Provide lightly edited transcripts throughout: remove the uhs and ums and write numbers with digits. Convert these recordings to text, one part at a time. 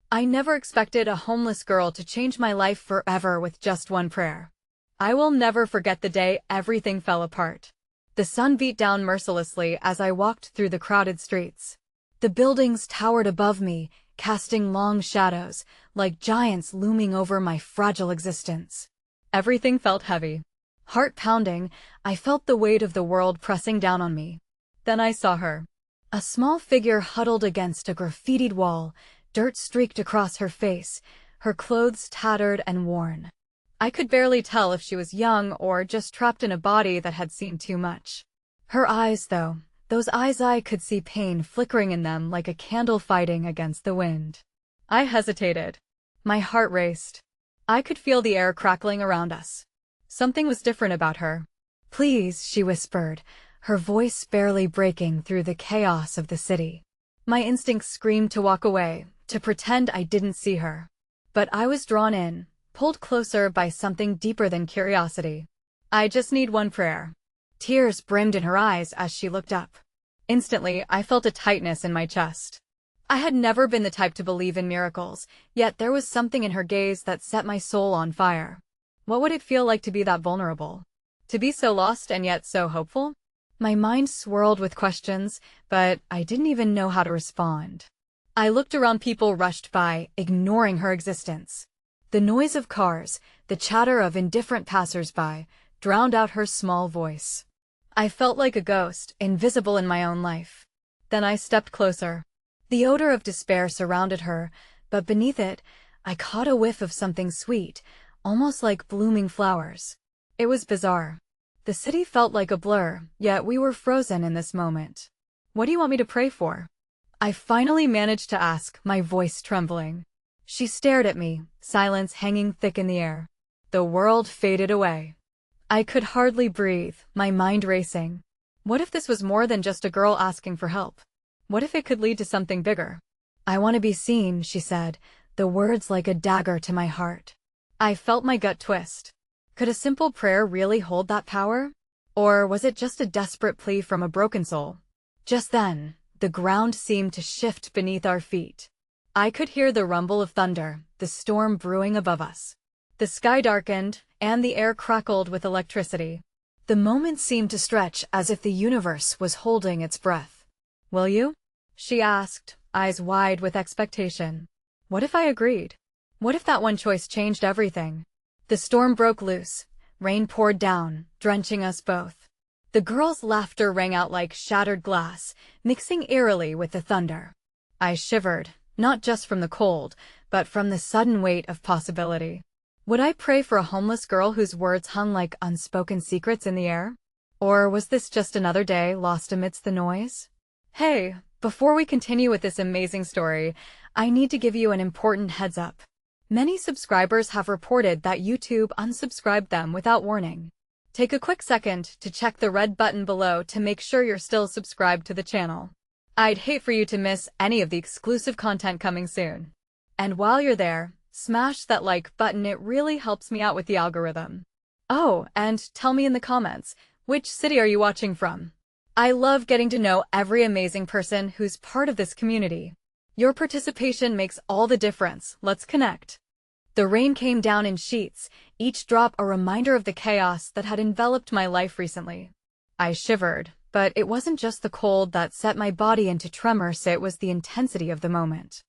I never expected a homeless girl to change my life forever with just one prayer. I will never forget the day everything fell apart. The sun beat down mercilessly as I walked through the crowded streets. The buildings towered above me, casting long shadows, like giants looming over my fragile existence. Everything felt heavy. Heart pounding, I felt the weight of the world pressing down on me. Then I saw her. A small figure huddled against a graffitied wall, dirt streaked across her face, her clothes tattered and worn. I could barely tell if she was young or just trapped in a body that had seen too much. Her eyes, though, those eyes, I could see pain flickering in them like a candle fighting against the wind. I hesitated. My heart raced. I could feel the air crackling around us. Something was different about her. "Please," she whispered, her voice barely breaking through the chaos of the city. My instincts screamed to walk away, to pretend I didn't see her. But I was drawn in, pulled closer by something deeper than curiosity. "I just need one prayer." Tears brimmed in her eyes as she looked up. Instantly, I felt a tightness in my chest. I had never been the type to believe in miracles, yet there was something in her gaze that set my soul on fire. What would it feel like to be that vulnerable? To be so lost and yet so hopeful? My mind swirled with questions, but I didn't even know how to respond. I looked around. People rushed by, ignoring her existence. The noise of cars, the chatter of indifferent passers-by, drowned out her small voice. I felt like a ghost, invisible in my own life. Then I stepped closer. The odor of despair surrounded her, but beneath it, I caught a whiff of something sweet, almost like blooming flowers. It was bizarre. The city felt like a blur, yet we were frozen in this moment. "What do you want me to pray for?" I finally managed to ask, my voice trembling. She stared at me, silence hanging thick in the air. The world faded away. I could hardly breathe, my mind racing. What if this was more than just a girl asking for help? What if it could lead to something bigger? "I want to be seen," she said, the words like a dagger to my heart. I felt my gut twist. Could a simple prayer really hold that power? Or was it just a desperate plea from a broken soul? Just then, the ground seemed to shift beneath our feet. I could hear the rumble of thunder, the storm brewing above us. The sky darkened, and the air crackled with electricity. The moment seemed to stretch as if the universe was holding its breath. "Will you?" she asked, eyes wide with expectation. What if I agreed? What if that one choice changed everything? The storm broke loose. Rain poured down, drenching us both. The girls' laughter rang out like shattered glass, mixing eerily with the thunder. I shivered, not just from the cold, but from the sudden weight of possibility. Would I pray for a homeless girl whose words hung like unspoken secrets in the air? Or was this just another day lost amidst the noise? Hey, before we continue with this amazing story, I need to give you an important heads up. Many subscribers have reported that YouTube unsubscribed them without warning. Take a quick second to check the red button below to make sure you're still subscribed to the channel. I'd hate for you to miss any of the exclusive content coming soon. And while you're there, smash that like button, it really helps me out with the algorithm. Oh, and tell me in the comments, which city are you watching from? I love getting to know every amazing person who's part of this community. Your participation makes all the difference. Let's connect. The rain came down in sheets, each drop a reminder of the chaos that had enveloped my life recently. I shivered, but it wasn't just the cold that set my body into tremors, it was the intensity of the moment.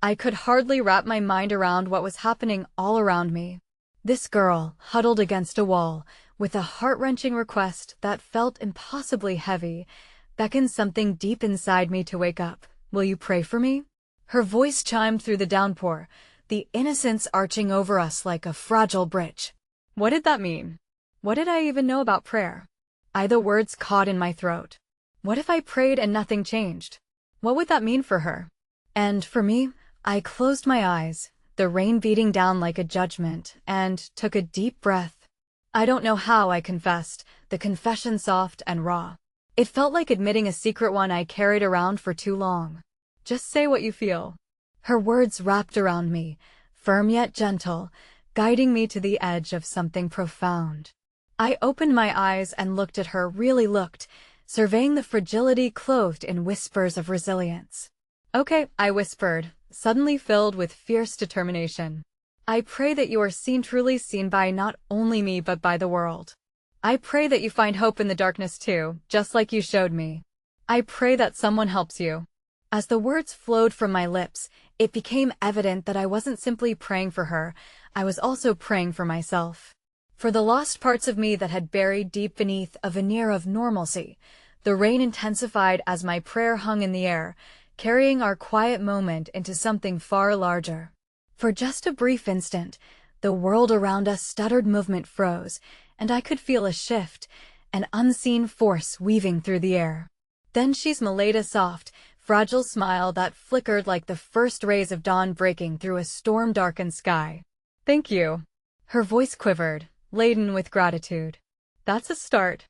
I could hardly wrap my mind around what was happening all around me. This girl, huddled against a wall, with a heart-wrenching request that felt impossibly heavy, beckoned something deep inside me to wake up. "Will you pray for me?" Her voice chimed through the downpour, the innocence arching over us like a fragile bridge. What did that mean? What did I even know about prayer? The words caught in my throat. What if I prayed and nothing changed? What would that mean for her? And for me, I closed my eyes, the rain beating down like a judgment, and took a deep breath. I don't know how I confessed, the confession soft and raw. It felt like admitting a secret one I carried around for too long. "Just say what you feel." Her words wrapped around me, firm yet gentle, guiding me to the edge of something profound. I opened my eyes and looked at her, really looked, surveying the fragility clothed in whispers of resilience. "Okay," I whispered, suddenly filled with fierce determination. I pray that you are truly seen by not only me but by the world. I pray that you find hope in the darkness too, just like you showed me. I pray that someone helps you. As the words flowed from my lips, it became evident that I wasn't simply praying for her, I was also praying for myself. For the lost parts of me that had buried deep beneath a veneer of normalcy. The rain intensified as my prayer hung in the air, carrying our quiet moment into something far larger. For just a brief instant, the world around us stuttered, movement froze, and I could feel a shift, an unseen force weaving through the air. Then she smiled, a soft, fragile smile that flickered like the first rays of dawn breaking through a storm-darkened sky. Thank you. Her voice quivered, laden with gratitude. That's a start.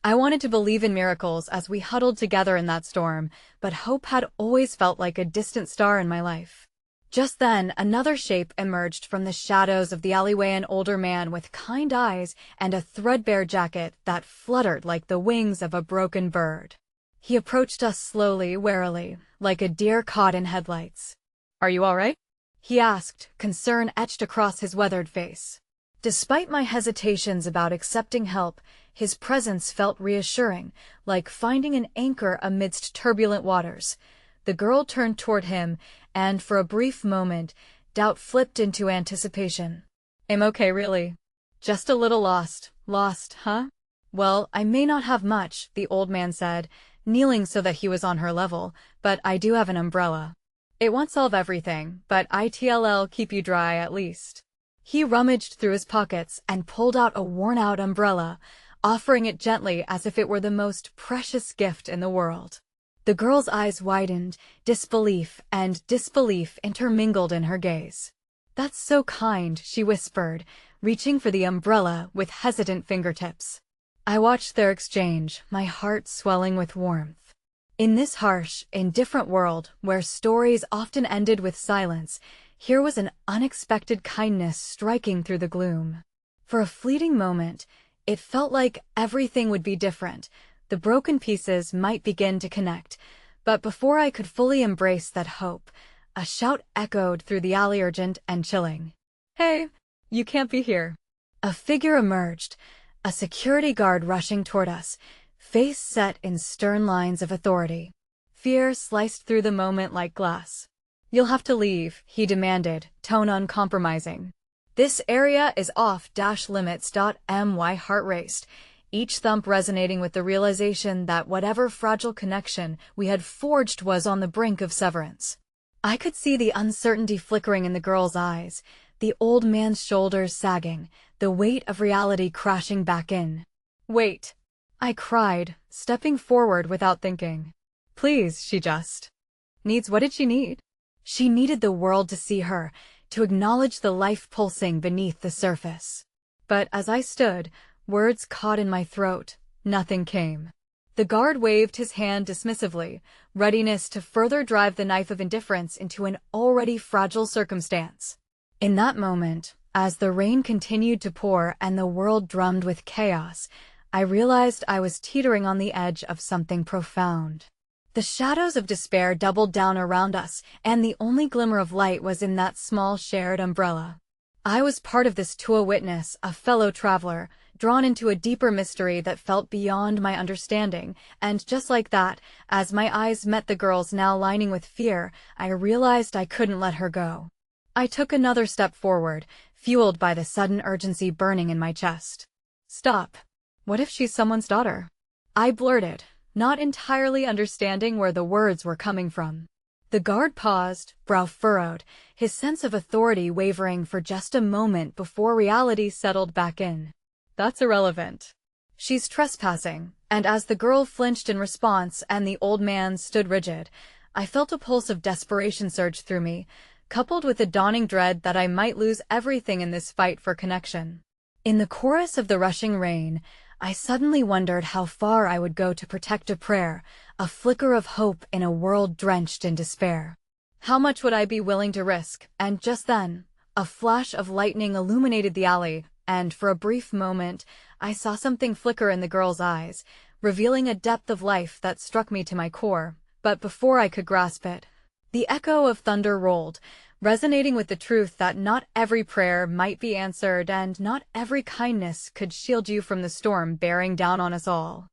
I wanted to believe in miracles as we huddled together in that storm, but hope had always felt like a distant star in my life. Just then, another shape emerged from the shadows of the alleyway, an older man with kind eyes and a threadbare jacket that fluttered like the wings of a broken bird. He approached us slowly, warily, like a deer caught in headlights. Are you all right? He asked, concern etched across his weathered face. Despite my hesitations about accepting help, his presence felt reassuring, like finding an anchor amidst turbulent waters. The girl turned toward him, and for a brief moment, doubt flipped into anticipation. I'm okay, really. Just a little lost. Lost, huh? Well, I may not have much, the old man said, kneeling so that he was on her level, but I do have an umbrella. It won't solve everything, but it'll keep you dry at least. He rummaged through his pockets and pulled out a worn-out umbrella, offering it gently as if it were the most precious gift in the world. The girl's eyes widened, disbelief and disbelief intermingled in her gaze. That's so kind, she whispered, reaching for the umbrella with hesitant fingertips. I watched their exchange, my heart swelling with warmth. In this harsh, indifferent world, where stories often ended with silence, here was an unexpected kindness striking through the gloom. For a fleeting moment, it felt like everything would be different. The broken pieces might begin to connect, but before I could fully embrace that hope, a shout echoed through the alley, urgent and chilling. Hey, you can't be here. A figure emerged, a security guard rushing toward us, face set in stern lines of authority. Fear sliced through the moment like glass. You'll have to leave, he demanded, tone uncompromising. This area is off-limits. My heart raced, each thump resonating with the realization that whatever fragile connection we had forged was on the brink of severance. I could see the uncertainty flickering in the girl's eyes, the old man's shoulders sagging, the weight of reality crashing back in. Wait, I cried, stepping forward without thinking. Please, she just needs. What did she need? She needed the world to see her, to acknowledge the life pulsing beneath the surface. But as I stood, words caught in my throat, nothing came. The guard waved his hand dismissively, readiness to further drive the knife of indifference into an already fragile circumstance. In that moment, as the rain continued to pour and the world drummed with chaos, I realized I was teetering on the edge of something profound. The shadows of despair doubled down around us, and the only glimmer of light was in that small shared umbrella. I was part of this too, a witness, a fellow traveler, drawn into a deeper mystery that felt beyond my understanding, and just like that, as my eyes met the girl's now lining with fear, I realized I couldn't let her go. I took another step forward, fueled by the sudden urgency burning in my chest. Stop. What if she's someone's daughter? I blurted, not entirely understanding where the words were coming from. The guard paused, brow furrowed, his sense of authority wavering for just a moment before reality settled back in. That's irrelevant. She's trespassing, and as the girl flinched in response and the old man stood rigid, I felt a pulse of desperation surge through me, coupled with a dawning dread that I might lose everything in this fight for connection. In the chorus of the rushing rain, I suddenly wondered how far I would go to protect a prayer, a flicker of hope in a world drenched in despair. How much would I be willing to risk? And just then, a flash of lightning illuminated the alley, and for a brief moment, I saw something flicker in the girl's eyes, revealing a depth of life that struck me to my core. But before I could grasp it, The echo of thunder rolled, resonating with the truth that not every prayer might be answered and not every kindness could shield you from the storm bearing down on us all.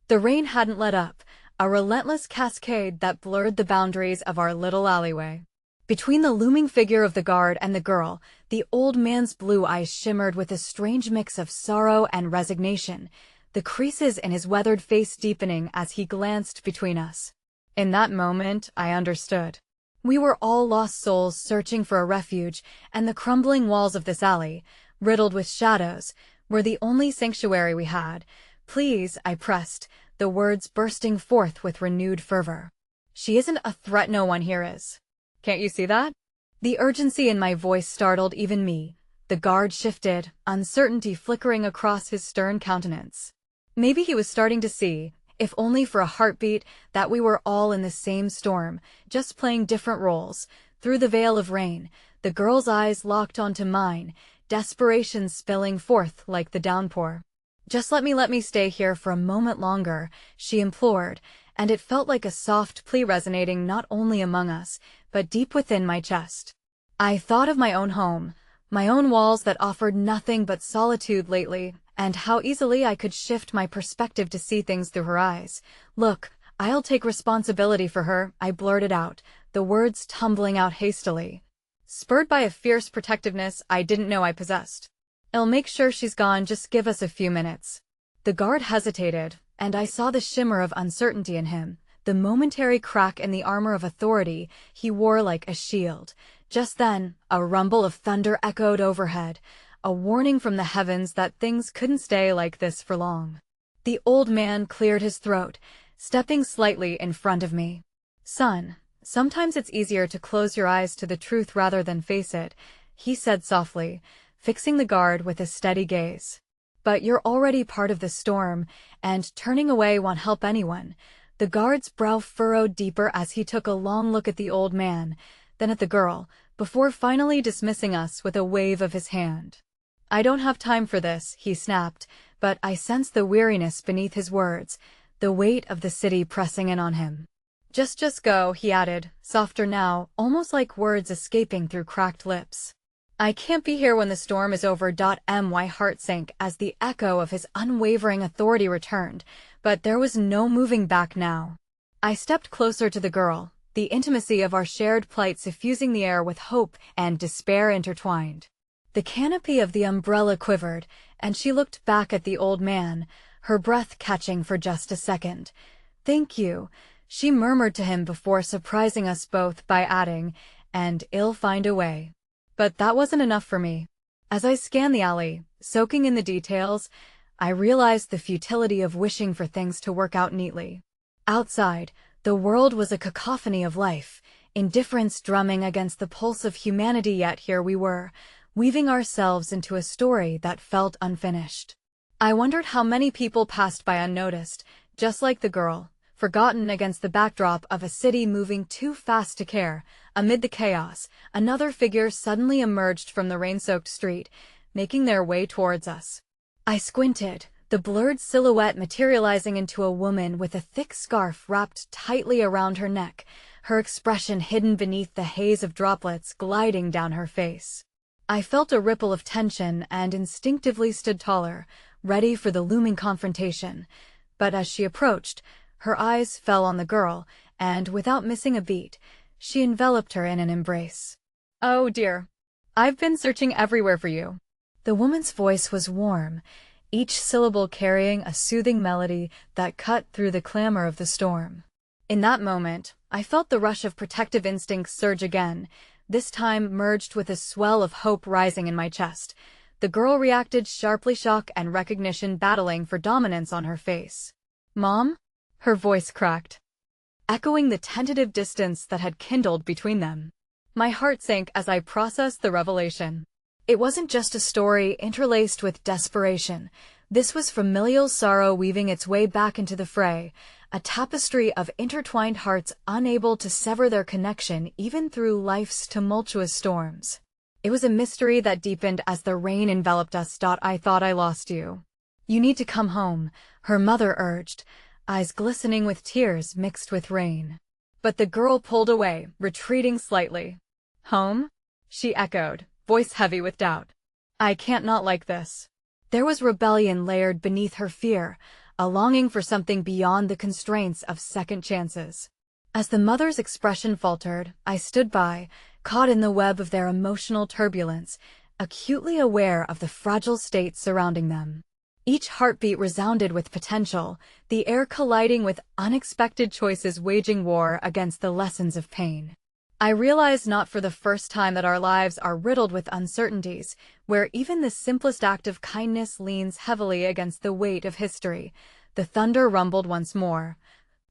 The rain hadn't let up, a relentless cascade that blurred the boundaries of our little alleyway. Between the looming figure of the guard and the girl, the old man's blue eyes shimmered with a strange mix of sorrow and resignation, the creases in his weathered face deepening as he glanced between us. In that moment, I understood. We were all lost souls searching for a refuge, and the crumbling walls of this alley, riddled with shadows, were the only sanctuary we had. Please, I pressed, the words bursting forth with renewed fervor. She isn't a threat, no one here is. Can't you see that? The urgency in my voice startled even me. The guard shifted, uncertainty flickering across his stern countenance. Maybe he was starting to see, if only for a heartbeat, that we were all in the same storm, just playing different roles. Through the veil of rain, the girl's eyes locked onto mine, desperation spilling forth like the downpour. Just let me stay here for a moment longer, she implored, and it felt like a soft plea resonating not only among us, but deep within my chest. I thought of my own home, my own walls that offered nothing but solitude lately, and how easily I could shift my perspective to see things through her eyes. Look, I'll take responsibility for her, I blurted out, the words tumbling out hastily, spurred by a fierce protectiveness I didn't know I possessed. I'll make sure she's gone, just give us a few minutes. The guard hesitated, and I saw the shimmer of uncertainty in him, the momentary crack in the armor of authority he wore like a shield. Just then, a rumble of thunder echoed overhead, a warning from the heavens that things couldn't stay like this for long. The old man cleared his throat, stepping slightly in front of me. Son, sometimes it's easier to close your eyes to the truth rather than face it, he said softly, fixing the guard with a steady gaze. But you're already part of the storm, and turning away won't help anyone. The guard's brow furrowed deeper as he took a long look at the old man, then at the girl, before finally dismissing us with a wave of his hand. I don't have time for this, he snapped, but I sensed the weariness beneath his words, the weight of the city pressing in on him. Just go, he added, softer now, almost like words escaping through cracked lips. I can't be here when the storm is over. My heart sank as the echo of his unwavering authority returned, but there was no moving back now. I stepped closer to the girl, the intimacy of our shared plight suffusing the air with hope and despair intertwined. The canopy of the umbrella quivered, and she looked back at the old man, her breath catching for just a second. Thank you, she murmured to him before surprising us both by adding, and I'll find a way. But that wasn't enough for me. As I scanned the alley, soaking in the details, I realized the futility of wishing for things to work out neatly. Outside, the world was a cacophony of life, indifference drumming against the pulse of humanity, yet here we were, weaving ourselves into a story that felt unfinished. I wondered how many people passed by unnoticed, just like the girl, forgotten against the backdrop of a city moving too fast to care. Amid the chaos, another figure suddenly emerged from the rain-soaked street, making their way towards us. I squinted, the blurred silhouette materializing into a woman with a thick scarf wrapped tightly around her neck, her expression hidden beneath the haze of droplets gliding down her face. I felt a ripple of tension and instinctively stood taller, ready for the looming confrontation. But as she approached, her eyes fell on the girl, and without missing a beat, she enveloped her in an embrace. Oh dear. I've been searching everywhere for you. The woman's voice was warm, each syllable carrying a soothing melody that cut through the clamor of the storm. In that moment, I felt the rush of protective instincts surge again, this time merged with a swell of hope rising in my chest. The girl reacted sharply, shock and recognition battling for dominance on her face. Mom? Her voice cracked, echoing the tentative distance that had kindled between them. My heart sank as I processed the revelation. It wasn't just a story interlaced with desperation. This was familial sorrow weaving its way back into the fray, a tapestry of intertwined hearts unable to sever their connection even through life's tumultuous storms. It was a mystery that deepened as the rain enveloped us. I thought I lost you. You need to come home, her mother urged, eyes glistening with tears mixed with rain. But the girl pulled away, retreating slightly. Home? She echoed, voice heavy with doubt. I can't not like this. There was rebellion layered beneath her fear, a longing for something beyond the constraints of second chances. As the mother's expression faltered, I stood by, caught in the web of their emotional turbulence, acutely aware of the fragile state surrounding them. Each heartbeat resounded with potential, the air colliding with unexpected choices waging war against the lessons of pain. I realized not for the first time that our lives are riddled with uncertainties, where even the simplest act of kindness leans heavily against the weight of history. The thunder rumbled once more,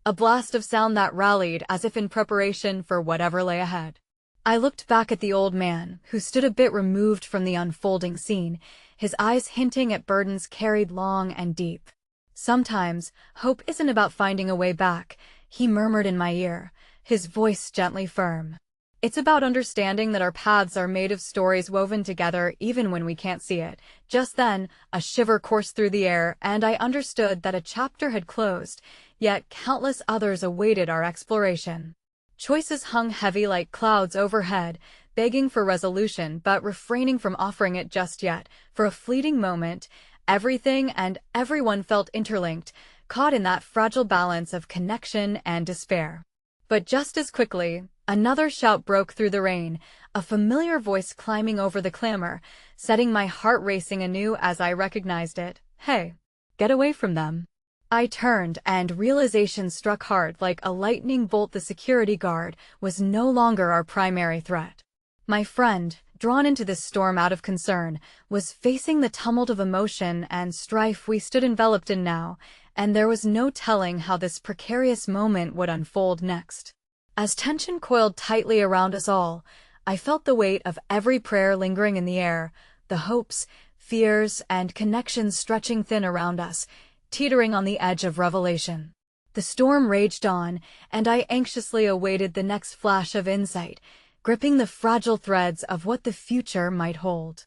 a blast of sound that rallied as if in preparation for whatever lay ahead. I looked back at the old man, who stood a bit removed from the unfolding scene, his eyes hinting at burdens carried long and deep. Sometimes, hope isn't about finding a way back, he murmured in my ear, his voice gently firm. It's about understanding that our paths are made of stories woven together even when we can't see it. Just then, a shiver coursed through the air, and I understood that a chapter had closed, yet countless others awaited our exploration. Choices hung heavy like clouds overhead, begging for resolution but refraining from offering it just yet. For a fleeting moment, everything and everyone felt interlinked, caught in that fragile balance of connection and despair. But just as quickly, another shout broke through the rain, a familiar voice climbing over the clamor, setting my heart racing anew as I recognized it. Hey, get away from them. I turned, and realization struck hard like a lightning bolt. The security guard was no longer our primary threat. My friend, drawn into this storm out of concern, was facing the tumult of emotion and strife we stood enveloped in now, and there was no telling how this precarious moment would unfold next. As tension coiled tightly around us all, I felt the weight of every prayer lingering in the air, the hopes, fears, and connections stretching thin around us, teetering on the edge of revelation. The storm raged on, and I anxiously awaited the next flash of insight, gripping the fragile threads of what the future might hold.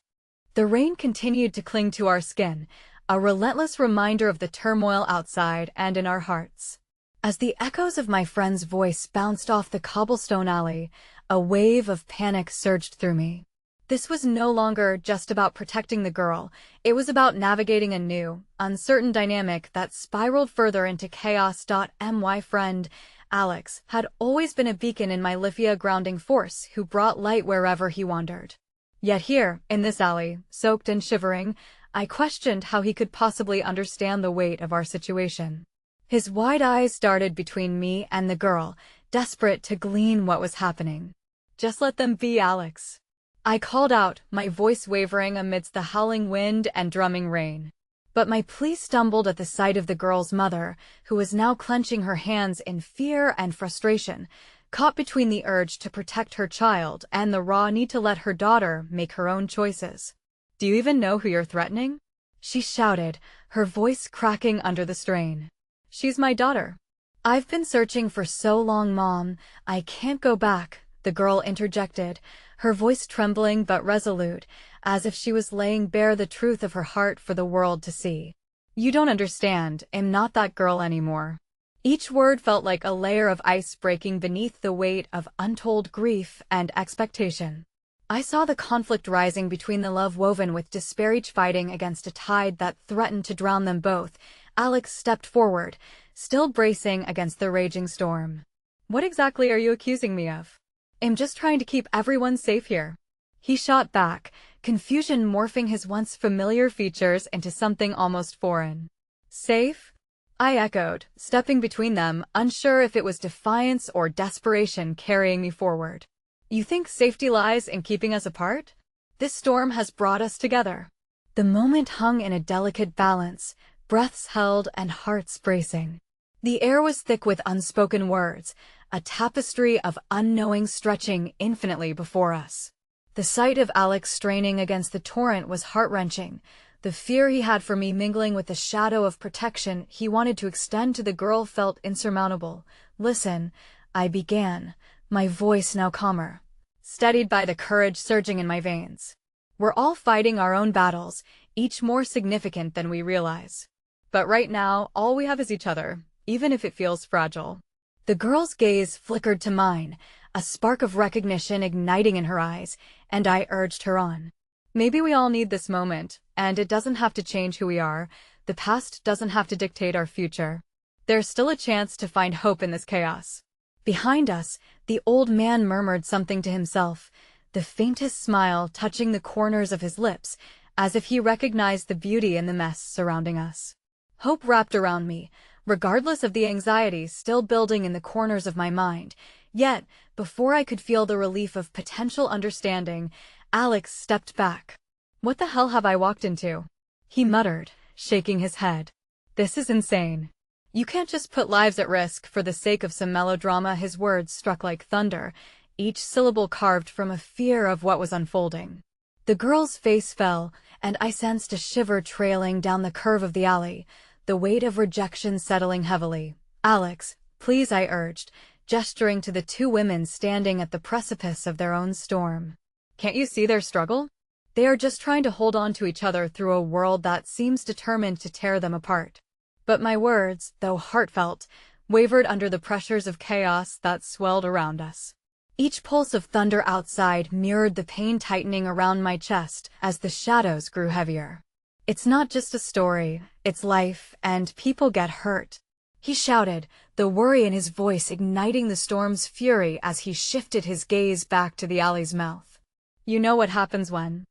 The rain continued to cling to our skin, a relentless reminder of the turmoil outside and in our hearts. As the echoes of my friend's voice bounced off the cobblestone alley, a wave of panic surged through me. This was no longer just about protecting the girl, it was about navigating a new, uncertain dynamic that spiraled further into chaos. My friend, Alex, had always been a beacon in my Lithia, grounding force who brought light wherever he wandered. Yet here, in this alley, soaked and shivering, I questioned how he could possibly understand the weight of our situation. His wide eyes darted between me and the girl, desperate to glean what was happening. Just let them be, Alex. I called out, my voice wavering amidst the howling wind and drumming rain. But my plea stumbled at the sight of the girl's mother, who was now clenching her hands in fear and frustration, caught between the urge to protect her child and the raw need to let her daughter make her own choices. Do you even know who you're threatening? She shouted, her voice cracking under the strain. She's my daughter. I've been searching for so long, Mom. I can't go back, the girl interjected, her voice trembling but resolute, as if she was laying bare the truth of her heart for the world to see. You don't understand, I'm not that girl anymore. Each word felt like a layer of ice breaking beneath the weight of untold grief and expectation. I saw the conflict rising between the love woven with despair, each fighting against a tide that threatened to drown them both. Alex stepped forward, still bracing against the raging storm. What exactly are you accusing me of? I'm just trying to keep everyone safe here. He shot back, confusion morphing his once familiar features into something almost foreign. Safe? I echoed, stepping between them, unsure if it was defiance or desperation carrying me forward. You think safety lies in keeping us apart? This storm has brought us together. The moment hung in a delicate balance, breaths held and hearts bracing. The air was thick with unspoken words, a tapestry of unknowing stretching infinitely before us. The sight of Alex straining against the torrent was heart-wrenching, the fear he had for me mingling with the shadow of protection he wanted to extend to the girl felt insurmountable. Listen, I began, my voice now calmer, steadied by the courage surging in my veins. We're all fighting our own battles, each more significant than we realize. But right now, all we have is each other, even if it feels fragile. The girl's gaze flickered to mine, a spark of recognition igniting in her eyes, and I urged her on. Maybe we all need this moment, and it doesn't have to change who we are. The past doesn't have to dictate our future. There's still a chance to find hope in this chaos. Behind us, the old man murmured something to himself, the faintest smile touching the corners of his lips, as if he recognized the beauty in the mess surrounding us. Hope wrapped around me, regardless of the anxiety still building in the corners of my mind. Yet, before I could feel the relief of potential understanding, Alex stepped back. "What the hell have I walked into?" he muttered, shaking his head. "This is insane. You can't just put lives at risk for the sake of some melodrama." His words struck like thunder, each syllable carved from a fear of what was unfolding. The girl's face fell, and I sensed a shiver trailing down the curve of the alley, the weight of rejection settling heavily. "Alex, please," I urged, gesturing to the two women standing at the precipice of their own storm. "Can't you see their struggle? They are just trying to hold on to each other through a world that seems determined to tear them apart." But my words, though heartfelt, wavered under the pressures of chaos that swelled around us. Each pulse of thunder outside mirrored the pain tightening around my chest as the shadows grew heavier. "It's not just a story, it's life, and people get hurt," he shouted, the worry in his voice igniting the storm's fury as he shifted his gaze back to the alley's mouth. "You know what happens when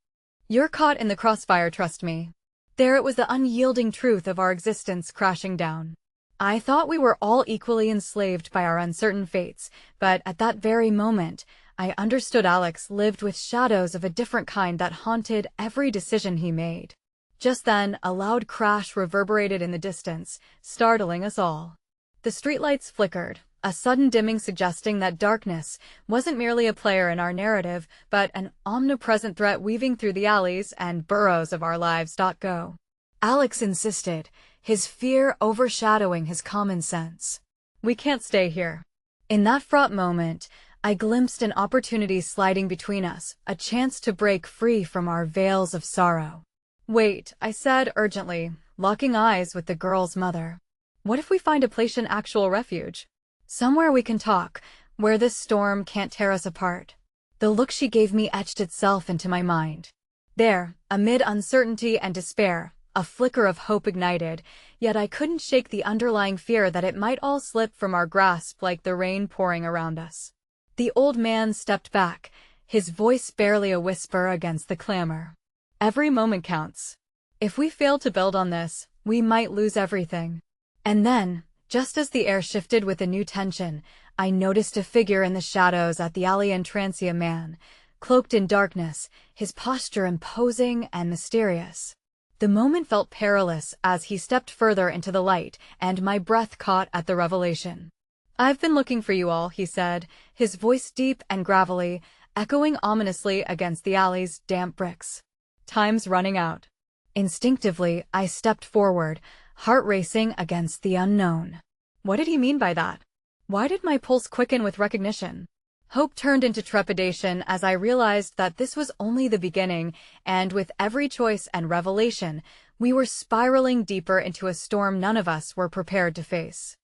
you're caught in the crossfire, trust me." There it was, the unyielding truth of our existence crashing down. I thought we were all equally enslaved by our uncertain fates, but at that very moment, I understood Alex lived with shadows of a different kind that haunted every decision he made. Just then, a loud crash reverberated in the distance, startling us all. The streetlights flickered, a sudden dimming suggesting that darkness wasn't merely a player in our narrative, but an omnipresent threat weaving through the alleys and burrows of our lives. "Go," Alex insisted, his fear overshadowing his common sense. "We can't stay here." In that fraught moment, I glimpsed an opportunity sliding between us, a chance to break free from our veils of sorrow. "Wait," I said urgently, locking eyes with the girl's mother. "What if we find a place in actual refuge? Somewhere we can talk, where this storm can't tear us apart." The look she gave me etched itself into my mind. There, amid uncertainty and despair, a flicker of hope ignited, yet I couldn't shake the underlying fear that it might all slip from our grasp like the rain pouring around us. The old man stepped back, his voice barely a whisper against the clamor. "Every moment counts. If we fail to build on this, we might lose everything." And then, just as the air shifted with a new tension, I noticed a figure in the shadows at the alley entrance, a man, cloaked in darkness, his posture imposing and mysterious. The moment felt perilous as he stepped further into the light, and my breath caught at the revelation. "I've been looking for you all," he said, his voice deep and gravelly, echoing ominously against the alley's damp bricks. "Time's running out." Instinctively, I stepped forward, heart racing against the unknown. What did he mean by that? Why did my pulse quicken with recognition? Hope turned into trepidation as I realized that this was only the beginning, and with every choice and revelation, we were spiraling deeper into a storm none of us were prepared to face.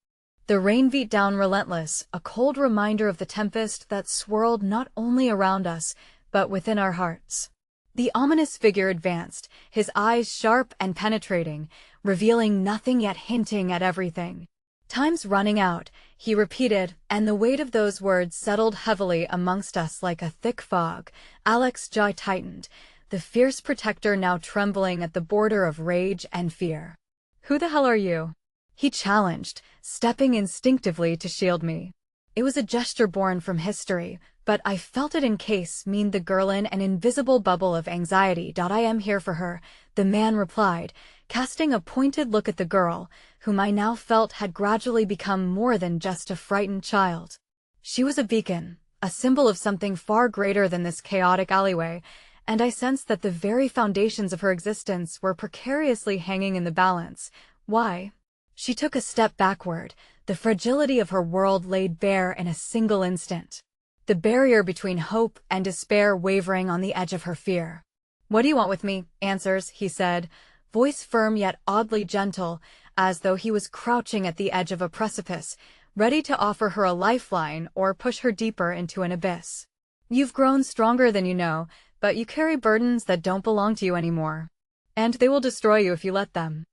The rain beat down relentless, a cold reminder of the tempest that swirled not only around us, but within our hearts. The ominous figure advanced, his eyes sharp and penetrating, revealing nothing yet hinting at everything. "Time's running out," he repeated, and the weight of those words settled heavily amongst us like a thick fog. Alex's jaw tightened, the fierce protector now trembling at the border of rage and fear. "Who the hell are you?" he challenged, stepping instinctively to shield me. It was a gesture born from history, but I felt it encase me the girl in an invisible bubble of anxiety. "I am here for her," the man replied, casting a pointed look at the girl, whom I now felt had gradually become more than just a frightened child. She was a beacon, a symbol of something far greater than this chaotic alleyway, and I sensed that the very foundations of her existence were precariously hanging in the balance. "Why?" She took a step backward, the fragility of her world laid bare in a single instant. The barrier between hope and despair wavering on the edge of her fear. "What do you want with me?" "Answers," he said, voice firm yet oddly gentle, as though he was crouching at the edge of a precipice, ready to offer her a lifeline or push her deeper into an abyss. You've grown stronger than you know, but you carry burdens that don't belong to you anymore. And they will destroy you if you let them.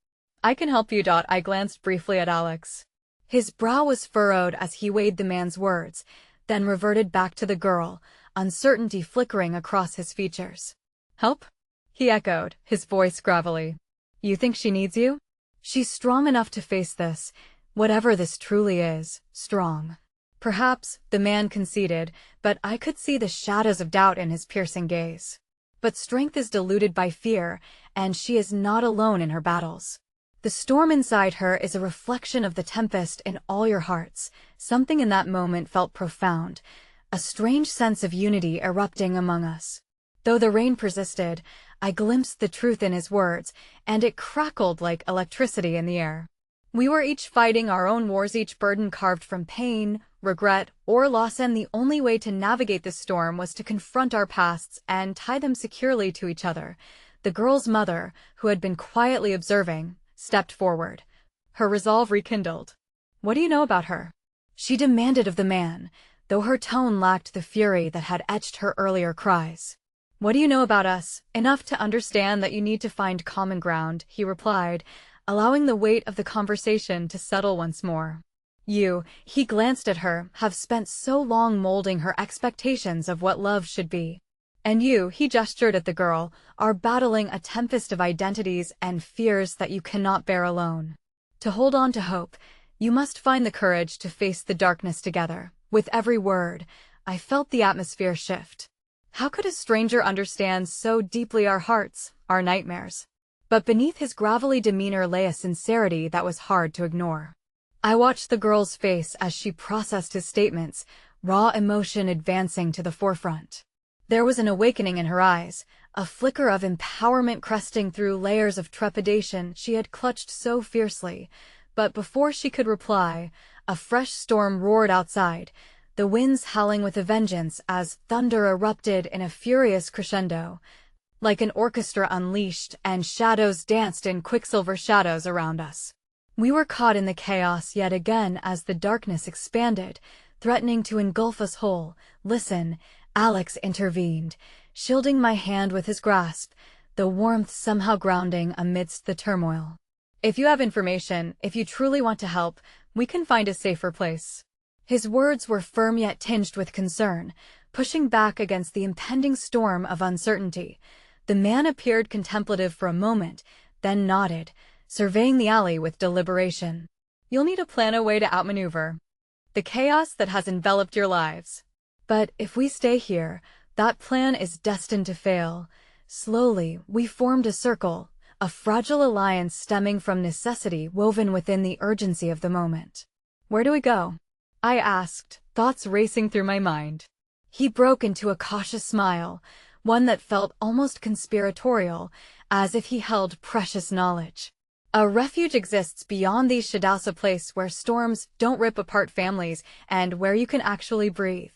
I can help you. I glanced briefly at Alex. His brow was furrowed as he weighed the man's words, then reverted back to the girl, uncertainty flickering across his features. Help? He echoed, his voice gravelly. You think she needs you? She's strong enough to face this, whatever this truly is, strong. Perhaps, the man conceded, but I could see the shadows of doubt in his piercing gaze. But strength is diluted by fear, and she is not alone in her battles. The storm inside her is a reflection of the tempest in all your hearts. Something in that moment felt profound, a strange sense of unity erupting among us. Though the rain persisted, I glimpsed the truth in his words, and it crackled like electricity in the air. We were each fighting our own wars, each burden carved from pain, regret, or loss, and the only way to navigate the storm was to confront our pasts and tie them securely to each other. The girl's mother, who had been quietly observing, stepped forward. Her resolve rekindled. What do you know about her? She demanded of the man, though her tone lacked the fury that had etched her earlier cries. What do you know about us? Enough to understand that you need to find common ground, he replied, allowing the weight of the conversation to settle once more. You, he glanced at her, have spent so long molding her expectations of what love should be. And you, he gestured at the girl, are battling a tempest of identities and fears that you cannot bear alone. To hold on to hope, you must find the courage to face the darkness together. With every word, I felt the atmosphere shift. How could a stranger understand so deeply our hearts, our nightmares? But beneath his gravelly demeanor lay a sincerity that was hard to ignore. I watched the girl's face as she processed his statements, raw emotion advancing to the forefront. There was an awakening in her eyes, a flicker of empowerment cresting through layers of trepidation she had clutched so fiercely. But before she could reply, a fresh storm roared outside, the winds howling with a vengeance as thunder erupted in a furious crescendo, like an orchestra unleashed, and shadows danced in quicksilver shadows around us. We were caught in the chaos yet again as the darkness expanded, threatening to engulf us whole. Listen, Alex intervened, shielding my hand with his grasp, the warmth somehow grounding amidst the turmoil. If you have information, if you truly want to help, we can find a safer place. His words were firm yet tinged with concern, pushing back against the impending storm of uncertainty. The man appeared contemplative for a moment, then nodded, surveying the alley with deliberation. You'll need to plan a way to outmaneuver the chaos that has enveloped your lives. But if we stay here, that plan is destined to fail. Slowly, we formed a circle, a fragile alliance stemming from necessity woven within the urgency of the moment. Where do we go? I asked, thoughts racing through my mind. He broke into a cautious smile, one that felt almost conspiratorial, as if he held precious knowledge. A refuge exists beyond these shadows, a place where storms don't rip apart families and where you can actually breathe.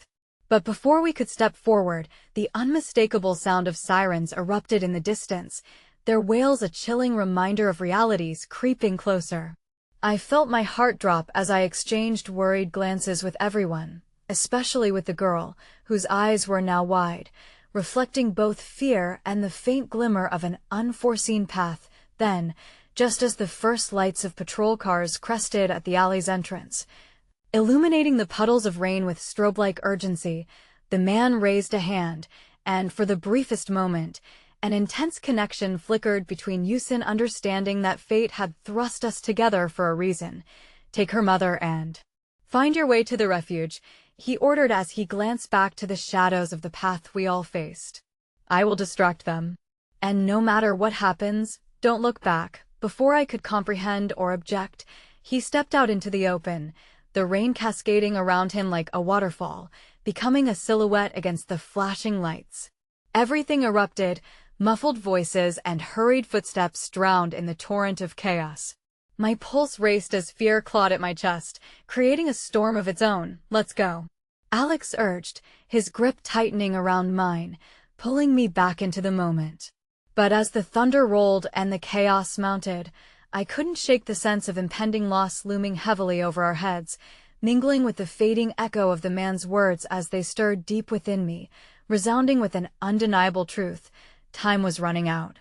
But before we could step forward, the unmistakable sound of sirens erupted in the distance, their wails a chilling reminder of realities creeping closer. I felt my heart drop as I exchanged worried glances with everyone, especially with the girl, whose eyes were now wide, reflecting both fear and the faint glimmer of an unforeseen path. Then, just as the first lights of patrol cars crested at the alley's entrance, illuminating the puddles of rain with strobe-like urgency, the man raised a hand, and for the briefest moment, an intense connection flickered between us, in understanding that fate had thrust us together for a reason. Take her mother and find your way to the refuge, he ordered as he glanced back to the shadows of the path we all faced. I will distract them. And no matter what happens, don't look back. Before I could comprehend or object, he stepped out into the open, the rain cascading around him like a waterfall, becoming a silhouette against the flashing lights. Everything erupted, muffled voices and hurried footsteps drowned in the torrent of chaos. My pulse raced as fear clawed at my chest, creating a storm of its own. Let's go, Alex urged, his grip tightening around mine, pulling me back into the moment. But as the thunder rolled and the chaos mounted, I couldn't shake the sense of impending loss looming heavily over our heads. mingling with the fading echo of the man's words as they stirred deep within me, resounding with an undeniable truth. Time was running out,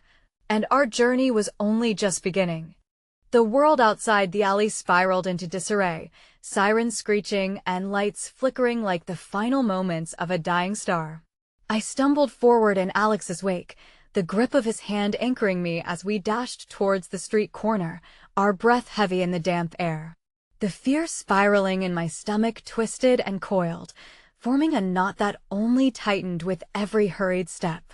and our journey was only just beginning. The world outside the alley spiraled into disarray, sirens screeching and lights flickering like the final moments of a dying star. I stumbled forward in Alex's wake, the grip of his hand anchoring me as we dashed towards the street corner, our breath heavy in the damp air. The fear spiraling in my stomach twisted and coiled, forming a knot that only tightened with every hurried step.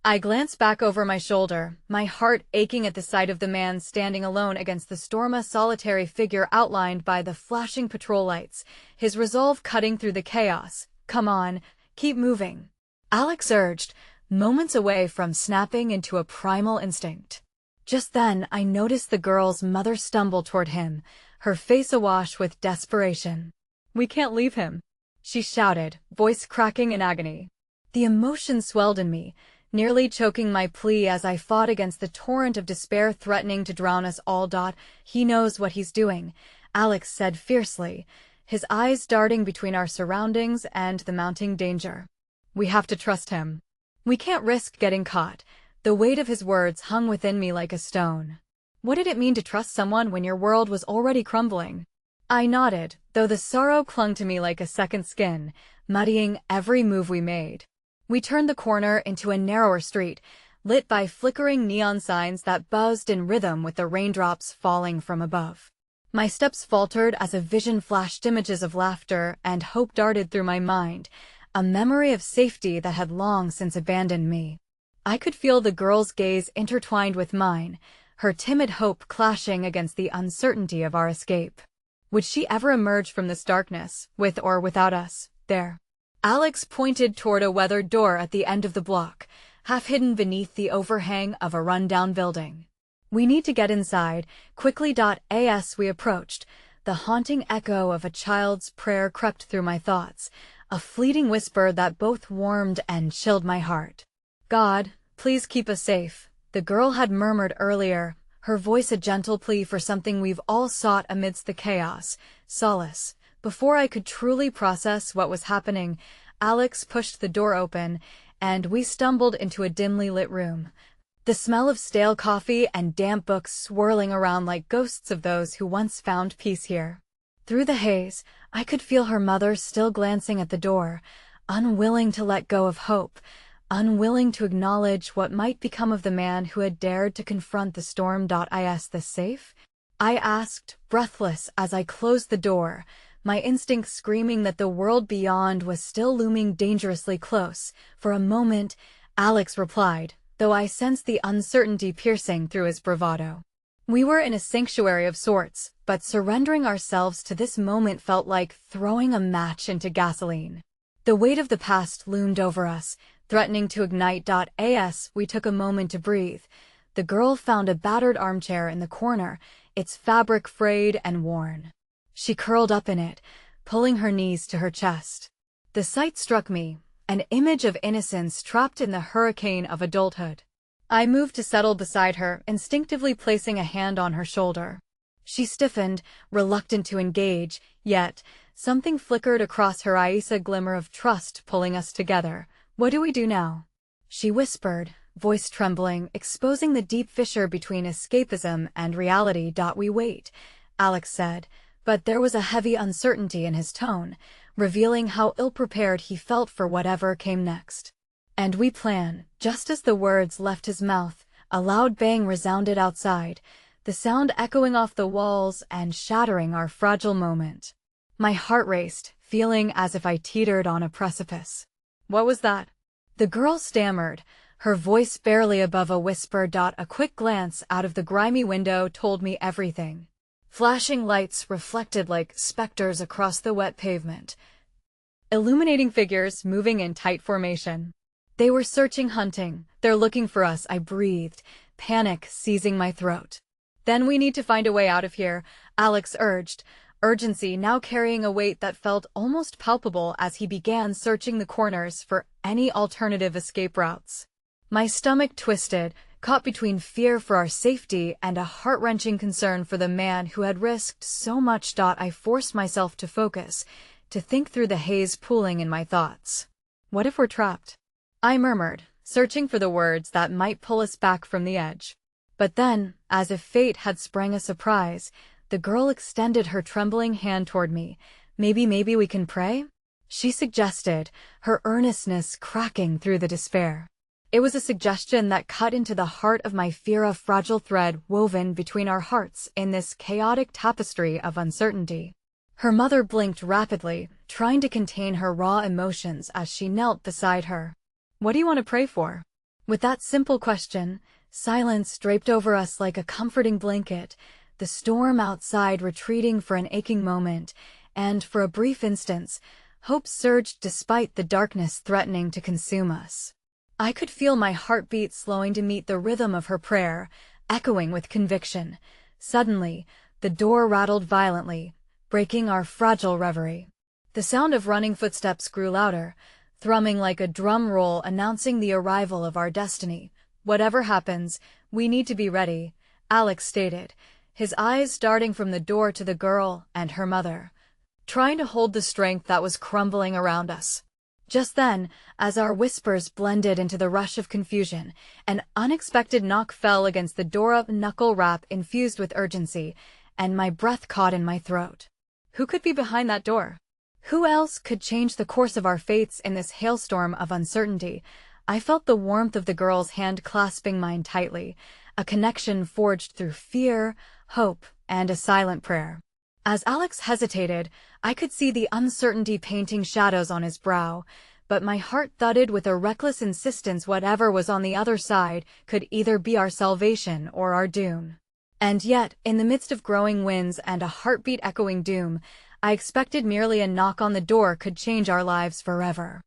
I glanced back over my shoulder, my heart aching at the sight of the man standing alone against the storm, a solitary figure outlined by the flashing patrol lights, his resolve cutting through the chaos. "Come on, keep moving," Alex urged, moments away from snapping into a primal instinct. Just then, I noticed the girl's mother stumble toward him, her face awash with desperation. "We can't leave him," she shouted, voice cracking in agony. The emotion swelled in me, nearly choking my plea as I fought against the torrent of despair threatening to drown us all. "He knows what he's doing," Alex said fiercely, his eyes darting between our surroundings and the mounting danger. "We have to trust him. We can't risk getting caught." The weight of his words hung within me like a stone. What did it mean to trust someone when your world was already crumbling? I nodded, though the sorrow clung to me like a second skin, muddying every move we made. We turned the corner into a narrower street, lit by flickering neon signs that buzzed in rhythm with the raindrops falling from above. My steps faltered as a vision flashed, images of laughter and hope darted through my mind, a memory of safety that had long since abandoned me. I could feel the girl's gaze intertwined with mine, her timid hope clashing against the uncertainty of our escape. Would she ever emerge from this darkness, with or without us, there? Alex pointed toward a weathered door at the end of the block, half hidden beneath the overhang of a run-down building. "We need to get inside, quickly." As we approached, the haunting echo of a child's prayer crept through my thoughts, a fleeting whisper that both warmed and chilled my heart. "God, please keep us safe," the girl had murmured earlier, her voice a gentle plea for something we've all sought amidst the chaos, solace. Before I could truly process what was happening, Alex pushed the door open, and we stumbled into a dimly lit room. The smell of stale coffee and damp books swirling around like ghosts of those who once found peace here. Through the haze, I could feel her mother still glancing at the door, unwilling to let go of hope, unwilling to acknowledge what might become of the man who had dared to confront the storm. "Is this safe?" I asked, breathless as I closed the door, my instincts screaming that the world beyond was still looming dangerously close. For a moment, Alex replied, though I sensed the uncertainty piercing through his bravado. We were in a sanctuary of sorts, but surrendering ourselves to this moment felt like throwing a match into gasoline. The weight of the past loomed over us, threatening to ignite. As we took a moment to breathe, the girl found a battered armchair in the corner, its fabric frayed and worn. She curled up in it, pulling her knees to her chest. The sight struck me, an image of innocence trapped in the hurricane of adulthood. I moved to settle beside her, instinctively placing a hand on her shoulder. She stiffened, reluctant to engage, yet something flickered across her eyes, a glimmer of trust pulling us together. "What do we do now?" she whispered, voice trembling, exposing the deep fissure between escapism and reality. "We wait," Alex said, but there was a heavy uncertainty in his tone, revealing how ill-prepared he felt for whatever came next. "And we plan." Just as the words left his mouth, a loud bang resounded outside, the sound echoing off the walls and shattering our fragile moment. My heart raced, feeling as if I teetered on a precipice. "What was that?" the girl stammered, her voice barely above a whisper. A quick glance out of the grimy window told me everything. Flashing lights reflected like specters across the wet pavement, illuminating figures moving in tight formation. They were searching, hunting. "They're looking for us," I breathed, panic seizing my throat. "Then we need to find a way out of here," Alex urged, urgency now carrying a weight that felt almost palpable as he began searching the corners for any alternative escape routes. My stomach twisted, caught between fear for our safety and a heart-wrenching concern for the man who had risked so much. I forced myself to focus, to think through the haze pooling in my thoughts. What if we're trapped? I murmured, searching for the words that might pull us back from the edge. But then, as if fate had sprung a surprise, the girl extended her trembling hand toward me. Maybe we can pray? She suggested, her earnestness cracking through the despair. It was a suggestion that cut into the heart of my fear, a fragile thread woven between our hearts in this chaotic tapestry of uncertainty. Her mother blinked rapidly, trying to contain her raw emotions as she knelt beside her. What do you want to pray for? With that simple question, silence draped over us like a comforting blanket, the storm outside retreating for an aching moment, and for a brief instant, hope surged despite the darkness threatening to consume us. I could feel my heartbeat slowing to meet the rhythm of her prayer, echoing with conviction. Suddenly, the door rattled violently, breaking our fragile reverie. The sound of running footsteps grew louder, thrumming like a drum roll announcing the arrival of our destiny. Whatever happens, we need to be ready, Alex stated, his eyes darting from the door to the girl and her mother, trying to hold the strength that was crumbling around us. Just then, as our whispers blended into the rush of confusion, an unexpected knock fell against the door, a knuckle rap infused with urgency, and my breath caught in my throat. Who could be behind that door? Who else could change the course of our fates in this hailstorm of uncertainty? I felt the warmth of the girl's hand clasping mine tightly, a connection forged through fear, hope, and a silent prayer. As Alex hesitated, I could see the uncertainty painting shadows on his brow, but my heart thudded with a reckless insistence whatever was on the other side could either be our salvation or our doom. And yet, in the midst of growing winds and a heartbeat echoing doom, I expected merely a knock on the door could change our lives forever.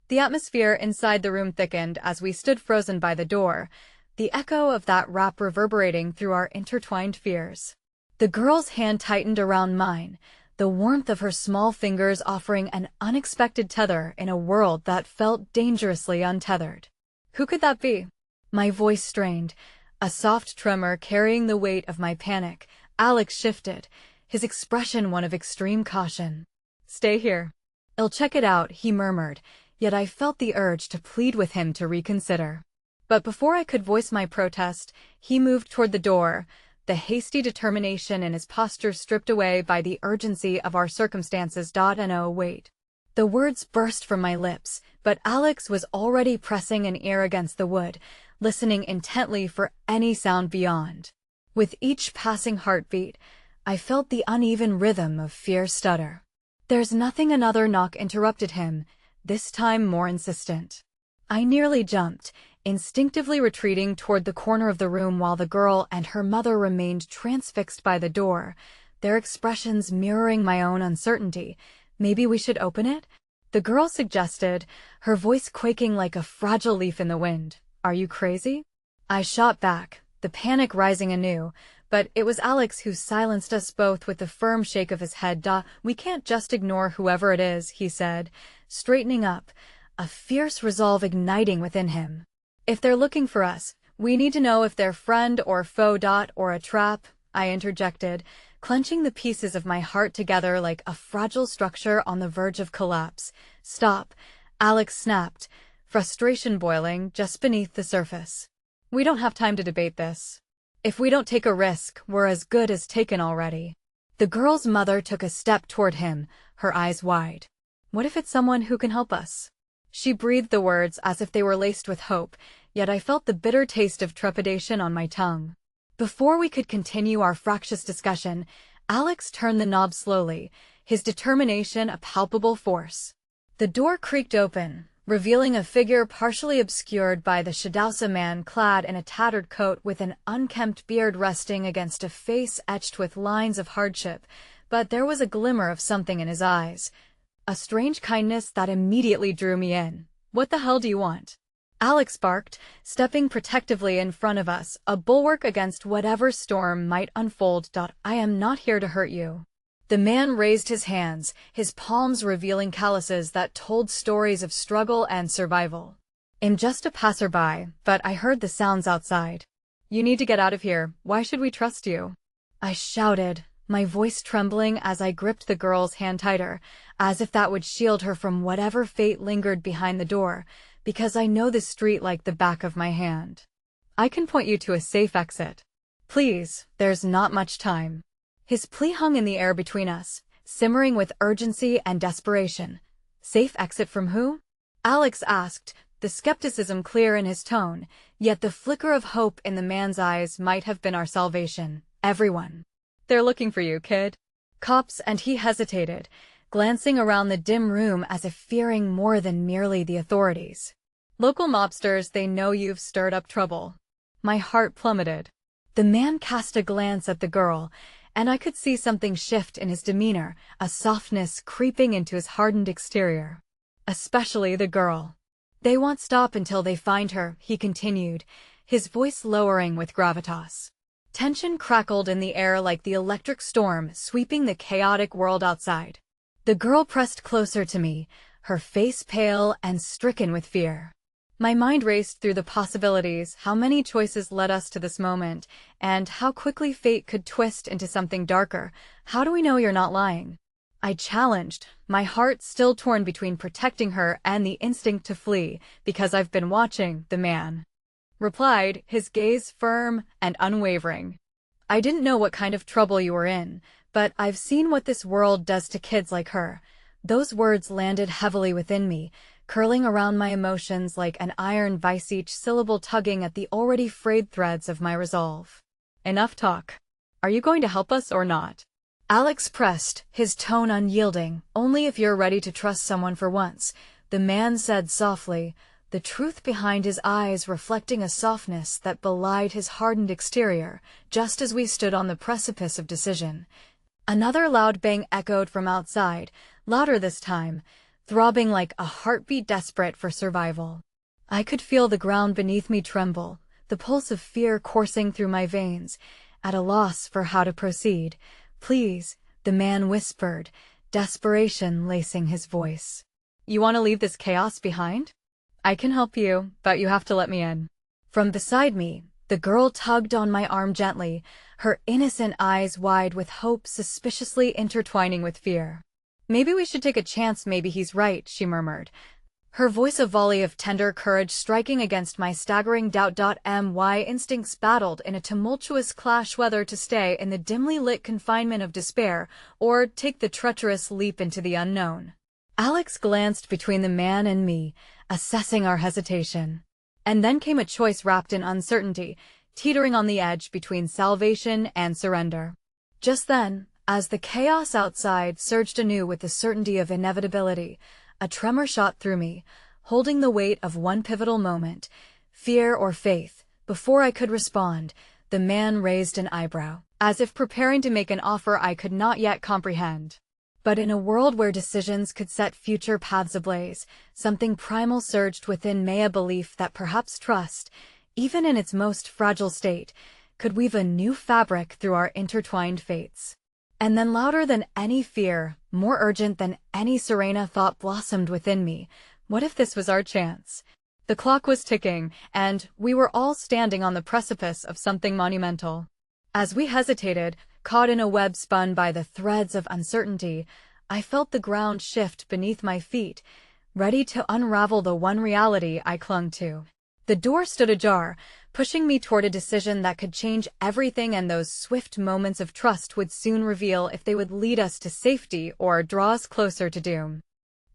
The atmosphere inside the room thickened as we stood frozen by the door, the echo of that rap reverberating through our intertwined fears. The girl's hand tightened around mine, the warmth of her small fingers offering an unexpected tether in a world that felt dangerously untethered. Who could that be? My voice strained, a soft tremor carrying the weight of my panic. Alex shifted, his expression one of extreme caution. Stay here. I'll check it out, he murmured, yet I felt the urge to plead with him to reconsider. But before I could voice my protest, he moved toward the door, the hasty determination in his posture stripped away by the urgency of our circumstances. No, wait. The words burst from my lips, but Alex was already pressing an ear against the wood, listening intently for any sound beyond. With each passing heartbeat, I felt the uneven rhythm of fear stutter. There's nothing. Another knock interrupted him, this time more insistent. I nearly jumped, instinctively retreating toward the corner of the room while the girl and her mother remained transfixed by the door, their expressions mirroring my own uncertainty. Maybe we should open it? The girl suggested, her voice quaking like a fragile leaf in the wind. Are you crazy? I shot back, the panic rising anew, but it was Alex who silenced us both with a firm shake of his head. We can't just ignore whoever it is, he said, straightening up, a fierce resolve igniting within him. If they're looking for us, we need to know if they're friend or foe. Or a trap, I interjected, clenching the pieces of my heart together like a fragile structure on the verge of collapse. Stop, Alex snapped, frustration boiling just beneath the surface. We don't have time to debate this. If we don't take a risk, we're as good as taken already. The girl's mother took a step toward him, her eyes wide. What if it's someone who can help us? She breathed the words as if they were laced with hope, yet I felt the bitter taste of trepidation on my tongue. Before we could continue our fractious discussion, Alex turned the knob slowly, his determination a palpable force. The door creaked open, revealing a figure partially obscured by the shadow, a man clad in a tattered coat with an unkempt beard resting against a face etched with lines of hardship, but there was a glimmer of something in his eyes. A strange kindness that immediately drew me in. What the hell do you want? Alex barked, stepping protectively in front of us, a bulwark against whatever storm might unfold. I am not here to hurt you. The man raised his hands, his palms revealing calluses that told stories of struggle and survival. I'm just a passerby, but I heard the sounds outside. You need to get out of here. Why should we trust you? I shouted, my voice trembling as I gripped the girl's hand tighter, as if that would shield her from whatever fate lingered behind the door, because I know the street like the back of my hand. I can point you to a safe exit. Please, there's not much time. His plea hung in the air between us, simmering with urgency and desperation. Safe exit from who? Alex asked, the skepticism clear in his tone, yet the flicker of hope in the man's eyes might have been our salvation. Everyone. They're looking for you, kid. Cops, and he hesitated, glancing around the dim room as if fearing more than merely the authorities. Local mobsters, they know you've stirred up trouble. My heart plummeted. The man cast a glance at the girl, and I could see something shift in his demeanor, a softness creeping into his hardened exterior. Especially the girl. They won't stop until they find her, he continued, his voice lowering with gravitas. Tension crackled in the air like the electric storm sweeping the chaotic world outside. The girl pressed closer to me, her face pale and stricken with fear. My mind raced through the possibilities, how many choices led us to this moment, and how quickly fate could twist into something darker. How do we know you're not lying? I challenged, my heart still torn between protecting her and the instinct to flee, because I've been watching, the man replied, his gaze firm and unwavering. I didn't know what kind of trouble you were in, but I've seen what this world does to kids like her. Those words landed heavily within me, curling around my emotions like an iron vice, each syllable tugging at the already frayed threads of my resolve. Enough talk. Are you going to help us or not? Alex pressed, his tone unyielding. Only if you're ready to trust someone for once, the man said softly, the truth behind his eyes reflecting a softness that belied his hardened exterior, just as we stood on the precipice of decision. Another loud bang echoed from outside, louder this time, throbbing like a heartbeat desperate for survival. I could feel the ground beneath me tremble, the pulse of fear coursing through my veins, at a loss for how to proceed. Please, the man whispered, desperation lacing his voice. You want to leave this chaos behind? I can help you, but you have to let me in. From beside me, the girl tugged on my arm gently, her innocent eyes wide with hope suspiciously intertwining with fear. Maybe we should take a chance, maybe he's right, she murmured, her voice a volley of tender courage striking against my staggering doubt. My instincts battled in a tumultuous clash whether to stay in the dimly lit confinement of despair or take the treacherous leap into the unknown. Alex glanced between the man and me, assessing our hesitation. And then came a choice wrapped in uncertainty, teetering on the edge between salvation and surrender. Just then, as the chaos outside surged anew with the certainty of inevitability, a tremor shot through me, holding the weight of one pivotal moment, fear or faith. Before I could respond, the man raised an eyebrow, as if preparing to make an offer I could not yet comprehend. But in a world where decisions could set future paths ablaze, something primal surged within me, a belief that perhaps trust, even in its most fragile state, could weave a new fabric through our intertwined fates. And then louder than any fear, more urgent than any serene thought blossomed within me. What if this was our chance? The clock was ticking, and we were all standing on the precipice of something monumental. As we hesitated, caught in a web spun by the threads of uncertainty, I felt the ground shift beneath my feet, ready to unravel the one reality I clung to. The door stood ajar, pushing me toward a decision that could change everything, and those swift moments of trust would soon reveal if they would lead us to safety or draw us closer to doom.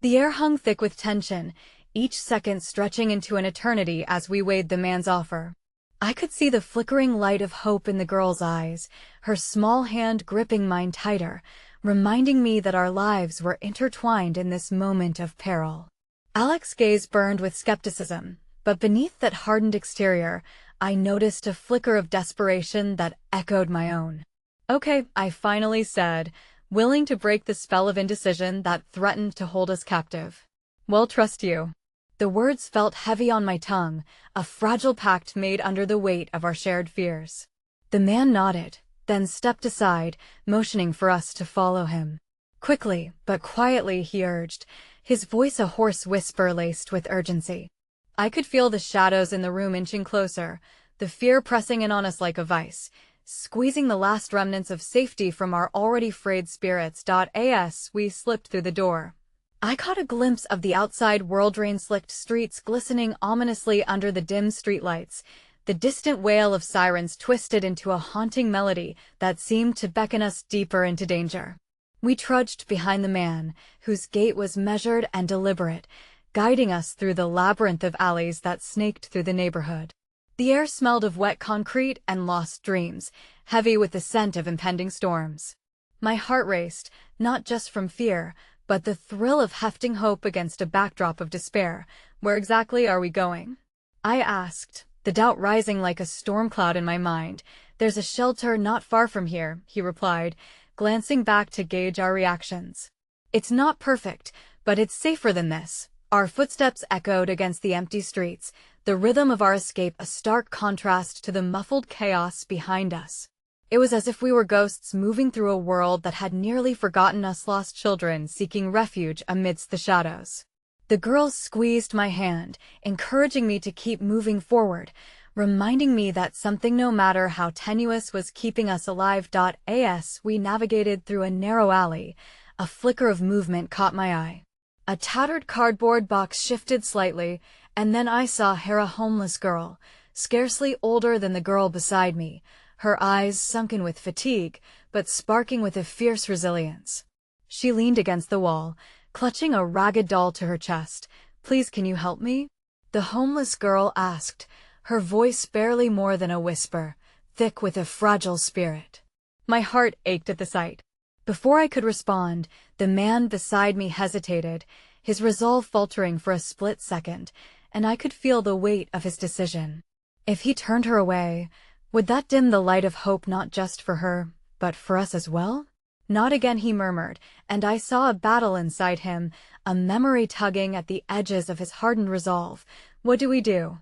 The air hung thick with tension, each second stretching into an eternity as we weighed the man's offer. I could see the flickering light of hope in the girl's eyes, her small hand gripping mine tighter, reminding me that our lives were intertwined in this moment of peril. Alex's gaze burned with skepticism, but beneath that hardened exterior, I noticed a flicker of desperation that echoed my own. Okay, I finally said, willing to break the spell of indecision that threatened to hold us captive. Well, trust you. The words felt heavy on my tongue, a fragile pact made under the weight of our shared fears. The man nodded, then stepped aside, motioning for us to follow him. Quickly, but quietly, he urged, his voice a hoarse whisper laced with urgency. I could feel the shadows in the room inching closer, the fear pressing in on us like a vice, squeezing the last remnants of safety from our already frayed spirits. As we slipped through the door, I caught a glimpse of the outside world, rain-slicked streets glistening ominously under the dim streetlights, the distant wail of sirens twisted into a haunting melody that seemed to beckon us deeper into danger. We trudged behind the man, whose gait was measured and deliberate, guiding us through the labyrinth of alleys that snaked through the neighborhood. The air smelled of wet concrete and lost dreams, heavy with the scent of impending storms. My heart raced, not just from fear, but the thrill of hefting hope against a backdrop of despair. Where exactly are we going? I asked, the doubt rising like a storm cloud in my mind. There's a shelter not far from here, he replied, glancing back to gauge our reactions. It's not perfect, but it's safer than this. Our footsteps echoed against the empty streets, the rhythm of our escape a stark contrast to the muffled chaos behind us. It was as if we were ghosts moving through a world that had nearly forgotten us, lost children seeking refuge amidst the shadows. The girls squeezed my hand, encouraging me to keep moving forward, reminding me that something, no matter how tenuous, was keeping us alive. As we navigated through a narrow alley, a flicker of movement caught my eye. A tattered cardboard box shifted slightly, and then I saw her, a homeless girl, scarcely older than the girl beside me, her eyes sunken with fatigue, but sparking with a fierce resilience. She leaned against the wall, clutching a ragged doll to her chest. Please, can you help me? The homeless girl asked, her voice barely more than a whisper, thick with a fragile spirit. My heart ached at the sight. Before I could respond, the man beside me hesitated, his resolve faltering for a split second, and I could feel the weight of his decision. If he turned her away, would that dim the light of hope, not just for her, but for us as well? Not again, he murmured, and I saw a battle inside him, a memory tugging at the edges of his hardened resolve. What do we do?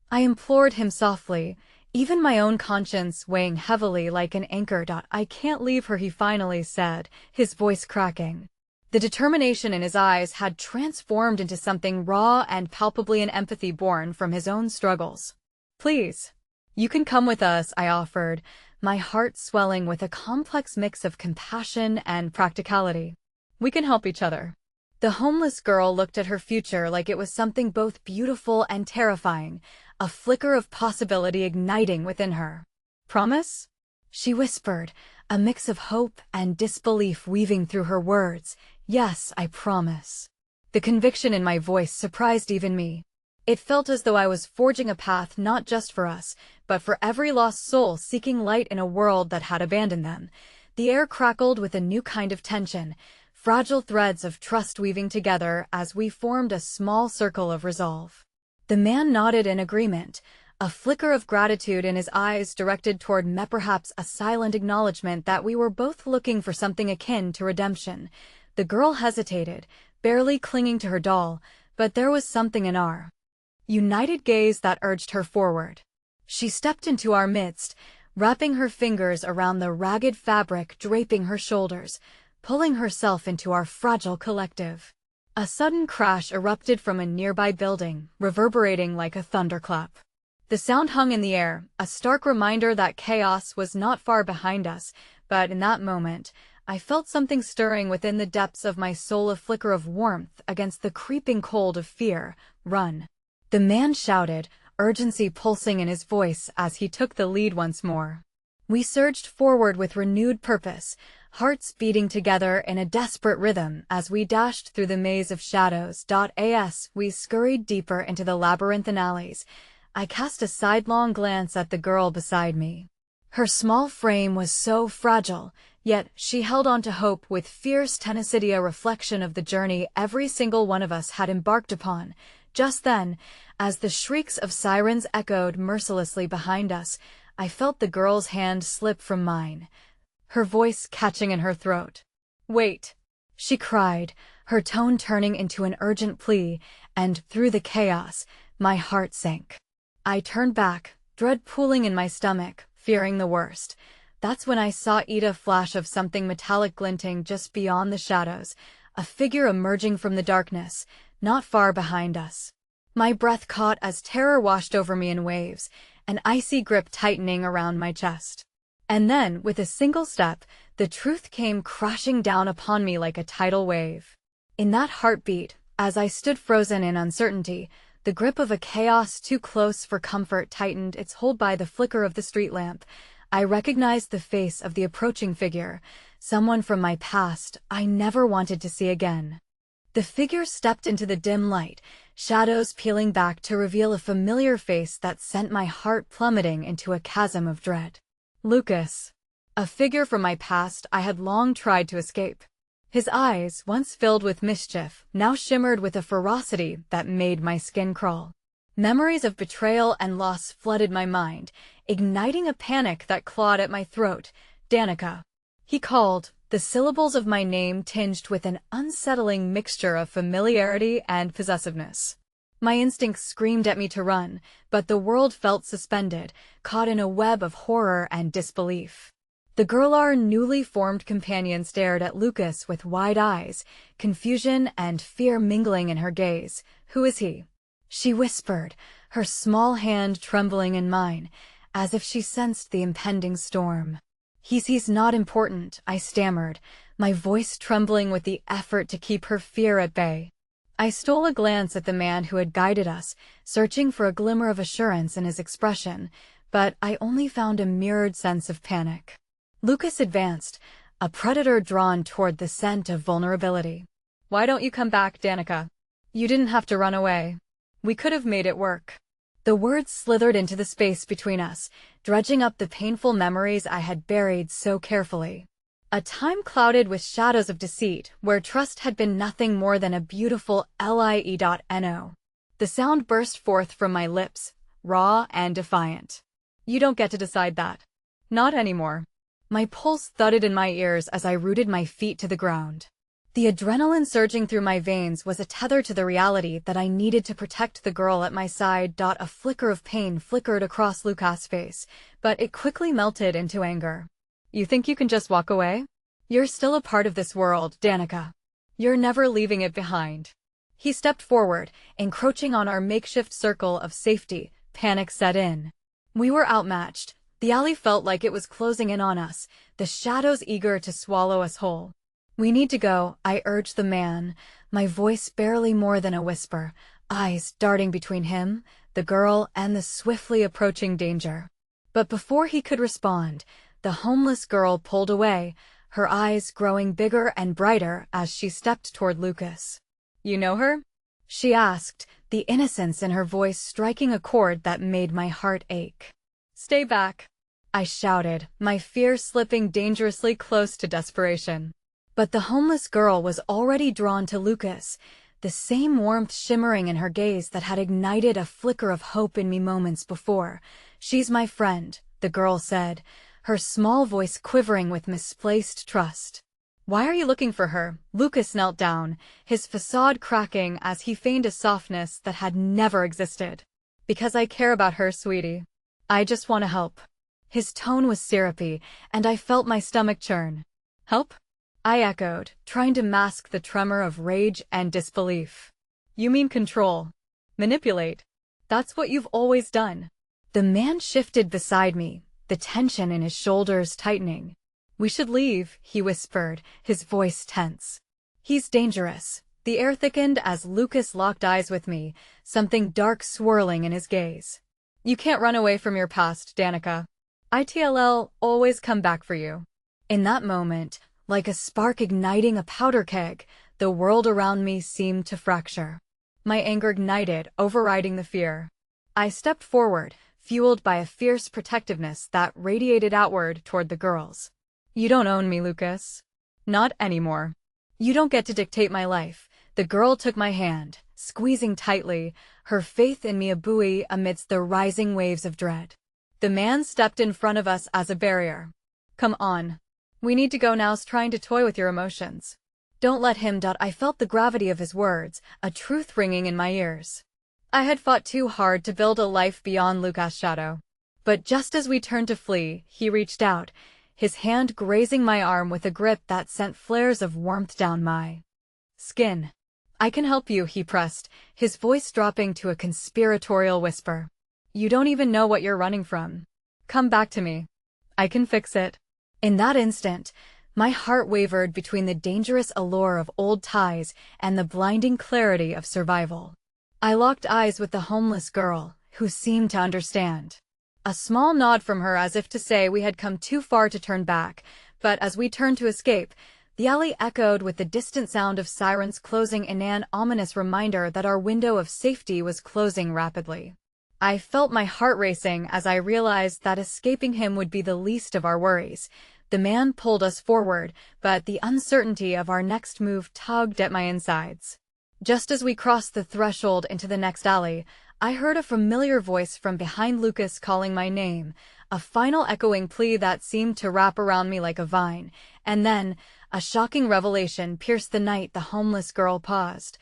I implored him softly, even my own conscience weighing heavily like an anchor. I can't leave her, he finally said, his voice cracking. The determination in his eyes had transformed into something raw and palpably an empathy born from his own struggles. Please, you can come with us, I offered, my heart swelling with a complex mix of compassion and practicality. We can help each other. The homeless girl looked at her future like it was something both beautiful and terrifying, a flicker of possibility igniting within her. Promise? She whispered, a mix of hope and disbelief weaving through her words. Yes, I promise. The conviction in my voice surprised even me. It felt as though I was forging a path not just for us, but for every lost soul seeking light in a world that had abandoned them. The air crackled with a new kind of tension, fragile threads of trust weaving together as we formed a small circle of resolve. The man nodded in agreement, a flicker of gratitude in his eyes directed toward me, perhaps a silent acknowledgement that we were both looking for something akin to redemption. The girl hesitated, barely clinging to her doll, but there was something in our united gaze that urged her forward. She stepped into our midst, wrapping her fingers around the ragged fabric draping her shoulders, pulling herself into our fragile collective. A sudden crash erupted from a nearby building, reverberating like a thunderclap. The sound hung in the air, a stark reminder that chaos was not far behind us, but in that moment, I felt something stirring within the depths of my soul, a flicker of warmth against the creeping cold of fear. Run! The man shouted, urgency pulsing in his voice as he took the lead once more. We surged forward with renewed purpose, hearts beating together in a desperate rhythm as we dashed through the maze of shadows. As we scurried deeper into the labyrinthine alleys, I cast a sidelong glance at the girl beside me. Her small frame was so fragile, yet she held on to hope with fierce tenacity, a reflection of the journey every single one of us had embarked upon. Just then, as the shrieks of sirens echoed mercilessly behind us, I felt the girl's hand slip from mine, her voice catching in her throat. Wait! She cried, her tone turning into an urgent plea, and through the chaos, my heart sank. I turned back, dread pooling in my stomach, fearing the worst. That's when I saw Ida, flash of something metallic glinting just beyond the shadows, a figure emerging from the darkness, not far behind us. My breath caught as terror washed over me in waves, an icy grip tightening around my chest. And then, with a single step, the truth came crashing down upon me like a tidal wave. In that heartbeat, as I stood frozen in uncertainty, the grip of a chaos too close for comfort tightened its hold by the flicker of the street lamp. I recognized the face of the approaching figure, someone from my past I never wanted to see again. The figure stepped into the dim light, shadows peeling back to reveal a familiar face that sent my heart plummeting into a chasm of dread. Lucas. A figure from my past I had long tried to escape. His eyes, once filled with mischief, now shimmered with a ferocity that made my skin crawl. Memories of betrayal and loss flooded my mind, igniting a panic that clawed at my throat. Danica. He called, the syllables of my name tinged with an unsettling mixture of familiarity and possessiveness. My instincts screamed at me to run, but the world felt suspended, caught in a web of horror and disbelief. The girl, our newly formed companion, stared at Lucas with wide eyes, confusion and fear mingling in her gaze. "Who is he?" she whispered, her small hand trembling in mine, as if she sensed the impending storm. He's not important," I stammered, my voice trembling with the effort to keep her fear at bay. I stole a glance at the man who had guided us, searching for a glimmer of assurance in his expression, but I only found a mirrored sense of panic. Lucas advanced, a predator drawn toward the scent of vulnerability. "Why don't you come back, Danica? You didn't have to run away. We could have made it work." The words slithered into the space between us, dredging up the painful memories I had buried so carefully. A time clouded with shadows of deceit, where trust had been nothing more than a beautiful lie.no. The sound burst forth from my lips, raw and defiant. "You don't get to decide that. Not anymore." My pulse thudded in my ears as I rooted my feet to the ground. The adrenaline surging through my veins was a tether to the reality that I needed to protect the girl at my side. A flicker of pain flickered across Lucas' face, but it quickly melted into anger. "You think you can just walk away? You're still a part of this world, Danica. You're never leaving it behind." He stepped forward, encroaching on our makeshift circle of safety. Panic set in. We were outmatched. The alley felt like it was closing in on us, the shadows eager to swallow us whole. "We need to go," I urged the man, my voice barely more than a whisper, eyes darting between him, the girl, and the swiftly approaching danger. But before he could respond, the homeless girl pulled away, her eyes growing bigger and brighter as she stepped toward Lucas. "You know her?" she asked, the innocence in her voice striking a chord that made my heart ache. "Stay back," I shouted, my fear slipping dangerously close to desperation. But the homeless girl was already drawn to Lucas, the same warmth shimmering in her gaze that had ignited a flicker of hope in me moments before. "She's my friend," the girl said, her small voice quivering with misplaced trust. "Why are you looking for her?" Lucas knelt down, his facade cracking as he feigned a softness that had never existed. "Because I care about her, sweetie. I just want to help." His tone was syrupy, and I felt my stomach churn. "Help?" I echoed, trying to mask the tremor of rage and disbelief. "You mean control? Manipulate? That's what you've always done." The man shifted beside me, the tension in his shoulders tightening. "We should leave," he whispered, his voice tense. "He's dangerous." The air thickened as Lucas locked eyes with me, something dark swirling in his gaze. "You can't run away from your past, Danica. It'll always come back for you." In that moment, like a spark igniting a powder keg, the world around me seemed to fracture. My anger ignited, overriding the fear. I stepped forward, fueled by a fierce protectiveness that radiated outward toward the girls. "You don't own me, Lucas. Not anymore. You don't get to dictate my life." The girl took my hand, squeezing tightly, her faith in me a buoy amidst the rising waves of dread. The man stepped in front of us as a barrier. "Come on. We need to go now." Trying to toy with your emotions. "Don't let him." I felt the gravity of his words, a truth ringing in my ears. I had fought too hard to build a life beyond Lucas' shadow. But just as we turned to flee, he reached out, his hand grazing my arm with a grip that sent flares of warmth down my skin. I can help you, he pressed, his voice dropping to a conspiratorial whisper. You don't even know what you're running from. Come back to me. I can fix it. In that instant, my heart wavered between the dangerous allure of old ties and the blinding clarity of survival. I locked eyes with the homeless girl, who seemed to understand. A small nod from her as if to say we had come too far to turn back, but as we turned to escape, the alley echoed with the distant sound of sirens closing in an ominous reminder that our window of safety was closing rapidly. I felt my heart racing as I realized that escaping him would be the least of our worries. The man pulled us forward, but the uncertainty of our next move tugged at my insides. Just as we crossed the threshold into the next alley, I heard a familiar voice from behind Lucas calling my name, a final echoing plea that seemed to wrap around me like a vine, and then, a shocking revelation pierced the night. The homeless girl paused,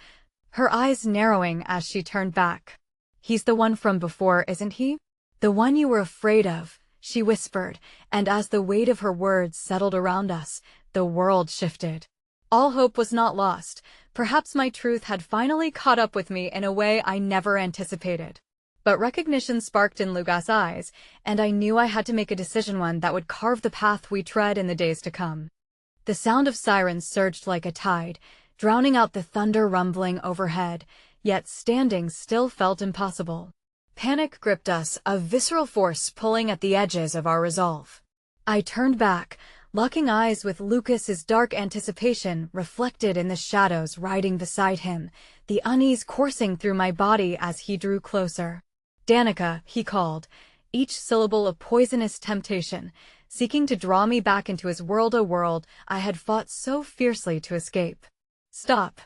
her eyes narrowing as she turned back. He's the one from before, isn't he? The one you were afraid of, she whispered, and as the weight of her words settled around us, the world shifted. All hope was not lost. Perhaps my truth had finally caught up with me in a way I never anticipated. But recognition sparked in Lucas' eyes, and I knew I had to make a decision, one that would carve the path we tread in the days to come. The sound of sirens surged like a tide, drowning out the thunder rumbling overhead, yet standing still felt impossible. Panic gripped us, a visceral force pulling at the edges of our resolve. I turned back, locking eyes with Lucas's dark anticipation reflected in the shadows riding beside him, the unease coursing through my body as he drew closer. Danica, he called, each syllable a poisonous temptation, seeking to draw me back into his world, a world I had fought so fiercely to escape. Stop!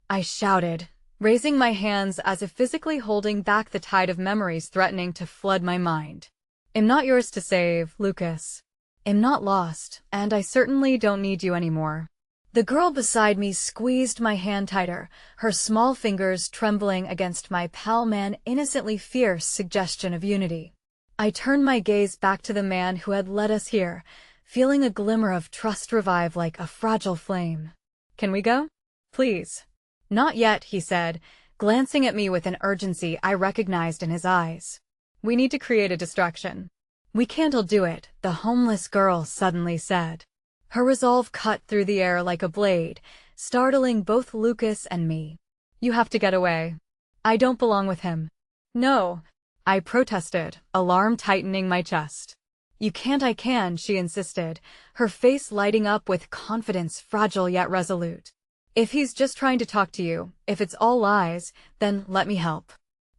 I shouted, raising my hands as if physically holding back the tide of memories threatening to flood my mind. I'm not yours to save, Lucas. I'm not lost, and I certainly don't need you anymore. The girl beside me squeezed my hand tighter, her small fingers trembling against my palm, an innocently fierce suggestion of unity. I turned my gaze back to the man who had led us here, feeling a glimmer of trust revive like a fragile flame. Can we go? Please. Not yet, he said, glancing at me with an urgency I recognized in his eyes. We need to create a distraction. We can't all do it, the homeless girl suddenly said. Her resolve cut through the air like a blade, startling both Lucas and me. You have to get away. I don't belong with him. No, I protested, alarm tightening my chest. You can't. I can, she insisted, her face lighting up with confidence, fragile yet resolute. If he's just trying to talk to you, if it's all lies, then let me help.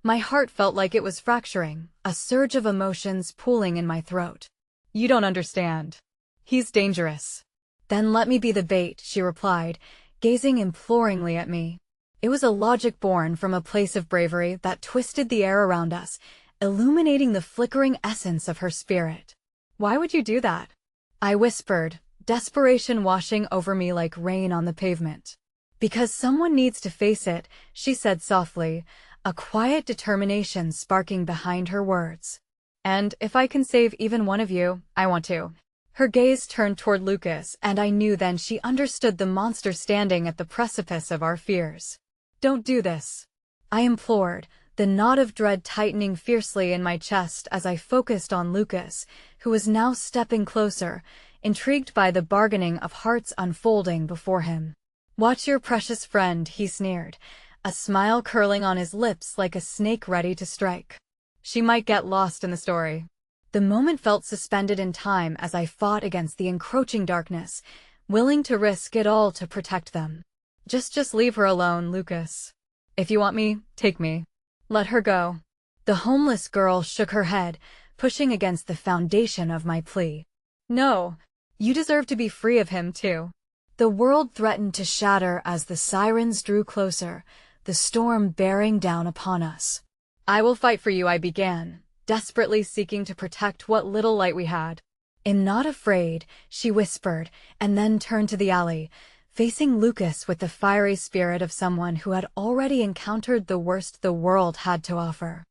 My heart felt like it was fracturing, a surge of emotions pooling in my throat. You don't understand. He's dangerous. Then let me be the bait, she replied, gazing imploringly at me. It was a logic born from a place of bravery that twisted the air around us, illuminating the flickering essence of her spirit. Why would you do that? I whispered, desperation washing over me like rain on the pavement. Because someone needs to face it, she said softly, a quiet determination sparking behind her words. And if I can save even one of you, I want to. Her gaze turned toward Lucas, and I knew then she understood the monster standing at the precipice of our fears. Don't do this, I implored, the knot of dread tightening fiercely in my chest as I focused on Lucas, who was now stepping closer, intrigued by the bargaining of hearts unfolding before him. Watch your precious friend, he sneered, a smile curling on his lips like a snake ready to strike. She might get lost in the story. The moment felt suspended in time as I fought against the encroaching darkness, willing to risk it all to protect them. Just leave her alone, Lucas. If you want me, take me. Let her go. The homeless girl shook her head, pushing against the foundation of my plea. No, you deserve to be free of him too. The world threatened to shatter as the sirens drew closer, the storm bearing down upon us. I will fight for you, I began, desperately seeking to protect what little light we had. I'm not afraid, she whispered, and then turned to the alley, facing Lucas with the fiery spirit of someone who had already encountered the worst the world had to offer.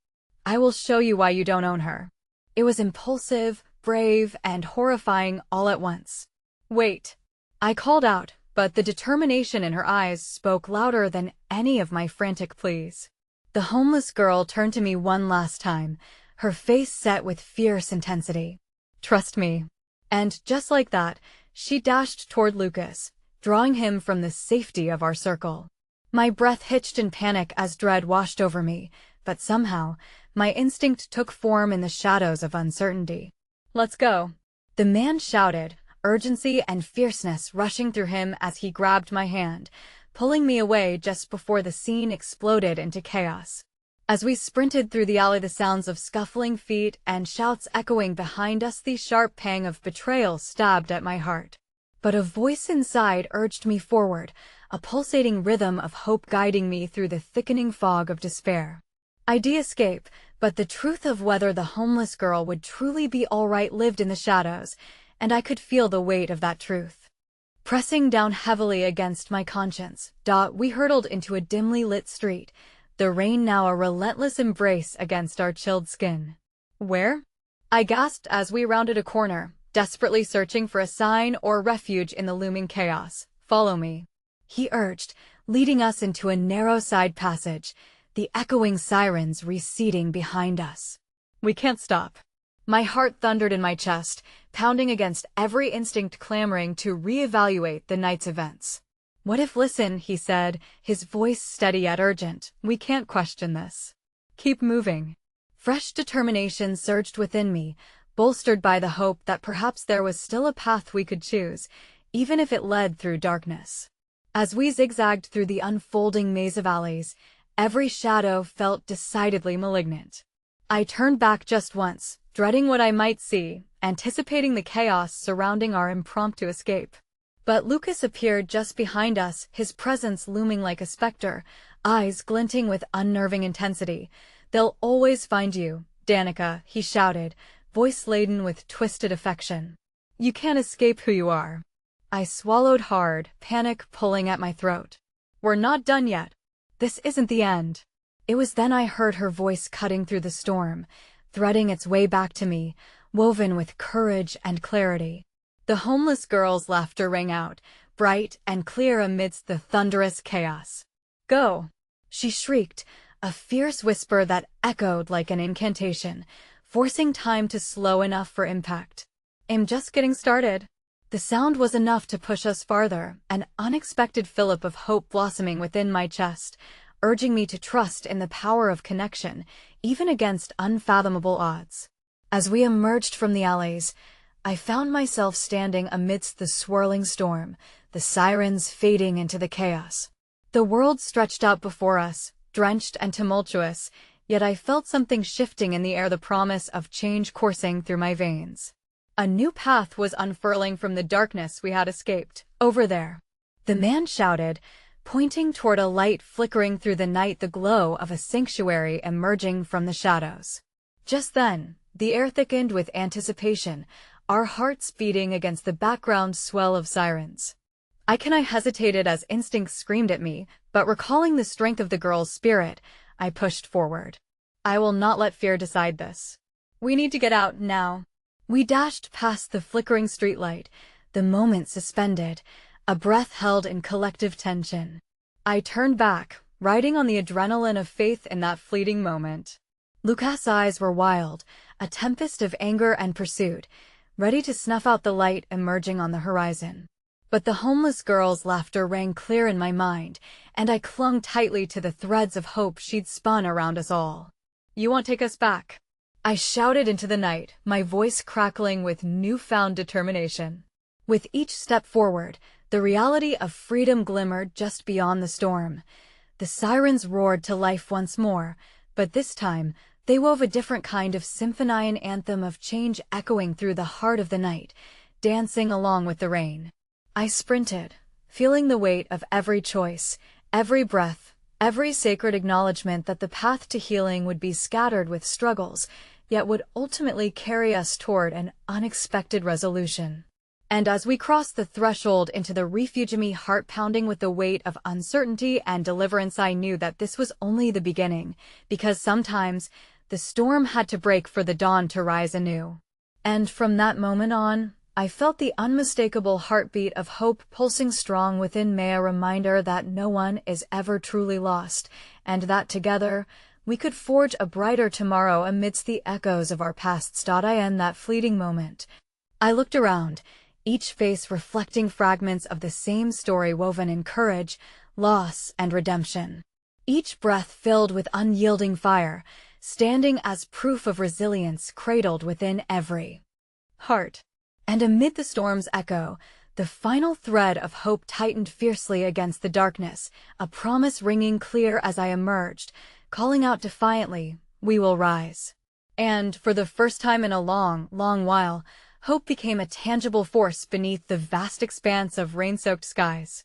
I will show you why you don't own her. It was impulsive, brave, and horrifying all at once. Wait, I called out, but the determination in her eyes spoke louder than any of my frantic pleas. The homeless girl turned to me one last time, her face set with fierce intensity. "Trust me." And just like that, she dashed toward Lucas, drawing him from the safety of our circle. My breath hitched in panic as dread washed over me, but somehow, my instinct took form in the shadows of uncertainty. "Let's go," the man shouted, urgency and fierceness rushing through him as he grabbed my hand, pulling me away just before the scene exploded into chaos. As we sprinted through the alley, the sounds of scuffling feet and shouts echoing behind us, the sharp pang of betrayal stabbed at my heart. But a voice inside urged me forward, a pulsating rhythm of hope guiding me through the thickening fog of despair. I'd escape, but the truth of whether the homeless girl would truly be all right lived in the shadows, and I could feel the weight of that truth pressing down heavily against my conscience. We hurtled into a dimly lit street, the rain now a relentless embrace against our chilled skin. "Where?" I gasped as we rounded a corner, desperately searching for a sign or refuge in the looming chaos. "Follow me," he urged, leading us into a narrow side passage, the echoing sirens receding behind us. "We can't stop." My heart thundered in my chest, pounding against every instinct clamoring to reevaluate the night's events. "What if—" "Listen," he said, his voice steady yet urgent. "We can't question this. Keep moving." Fresh determination surged within me, bolstered by the hope that perhaps there was still a path we could choose, even if it led through darkness. As we zigzagged through the unfolding maze of alleys, every shadow felt decidedly malignant. I turned back just once, dreading what I might see, anticipating the chaos surrounding our impromptu escape. But Lucas appeared just behind us, his presence looming like a specter, eyes glinting with unnerving intensity. "They'll always find you, Danica," he shouted, voice laden with twisted affection. "You can't escape who you are." I swallowed hard, panic pulling at my throat. "We're not done yet. This isn't the end." It was then I heard her voice cutting through the storm, threading its way back to me, woven with courage and clarity. The homeless girl's laughter rang out, bright and clear amidst the thunderous chaos. "Go!" she shrieked, a fierce whisper that echoed like an incantation, forcing time to slow enough for impact. "I'm just getting started." The sound was enough to push us farther, an unexpected fillip of hope blossoming within my chest, urging me to trust in the power of connection, even against unfathomable odds. As we emerged from the alleys, I found myself standing amidst the swirling storm, the sirens fading into the chaos. The world stretched out before us, drenched and tumultuous, yet I felt something shifting in the air, the promise of change coursing through my veins. A new path was unfurling from the darkness we had escaped. "Over there," the man shouted, pointing toward a light flickering through the night, the glow of a sanctuary emerging from the shadows. Just then, the air thickened with anticipation, our hearts beating against the background swell of sirens. I hesitated as instinct screamed at me, but recalling the strength of the girl's spirit, I pushed forward. "I will not let fear decide this. We need to get out now." We dashed past the flickering streetlight, the moment suspended, a breath held in collective tension. I turned back, riding on the adrenaline of faith in that fleeting moment. Lucas' eyes were wild, a tempest of anger and pursuit, ready to snuff out the light emerging on the horizon. But the homeless girl's laughter rang clear in my mind, and I clung tightly to the threads of hope she'd spun around us all. "You won't take us back," I shouted into the night, my voice crackling with newfound determination. With each step forward, the reality of freedom glimmered just beyond the storm. The sirens roared to life once more, but this time, they wove a different kind of symphonian anthem of change echoing through the heart of the night, dancing along with the rain. I sprinted, feeling the weight of every choice, every breath, every sacred acknowledgement that the path to healing would be scattered with struggles, yet would ultimately carry us toward an unexpected resolution. And as we crossed the threshold into the refuge, me heart pounding with the weight of uncertainty and deliverance, I knew that this was only the beginning, because sometimes the storm had to break for the dawn to rise anew. And from that moment on, I felt the unmistakable heartbeat of hope pulsing strong within me, a reminder that no one is ever truly lost, and that together we could forge a brighter tomorrow amidst the echoes of our pasts. In that fleeting moment, I looked around, each face reflecting fragments of the same story woven in courage, loss, and redemption. Each breath filled with unyielding fire, standing as proof of resilience cradled within every heart. And amid the storm's echo, the final thread of hope tightened fiercely against the darkness, a promise ringing clear as I emerged, calling out defiantly, "We will rise." And, for the first time in a long, long while, hope became a tangible force beneath the vast expanse of rain-soaked skies.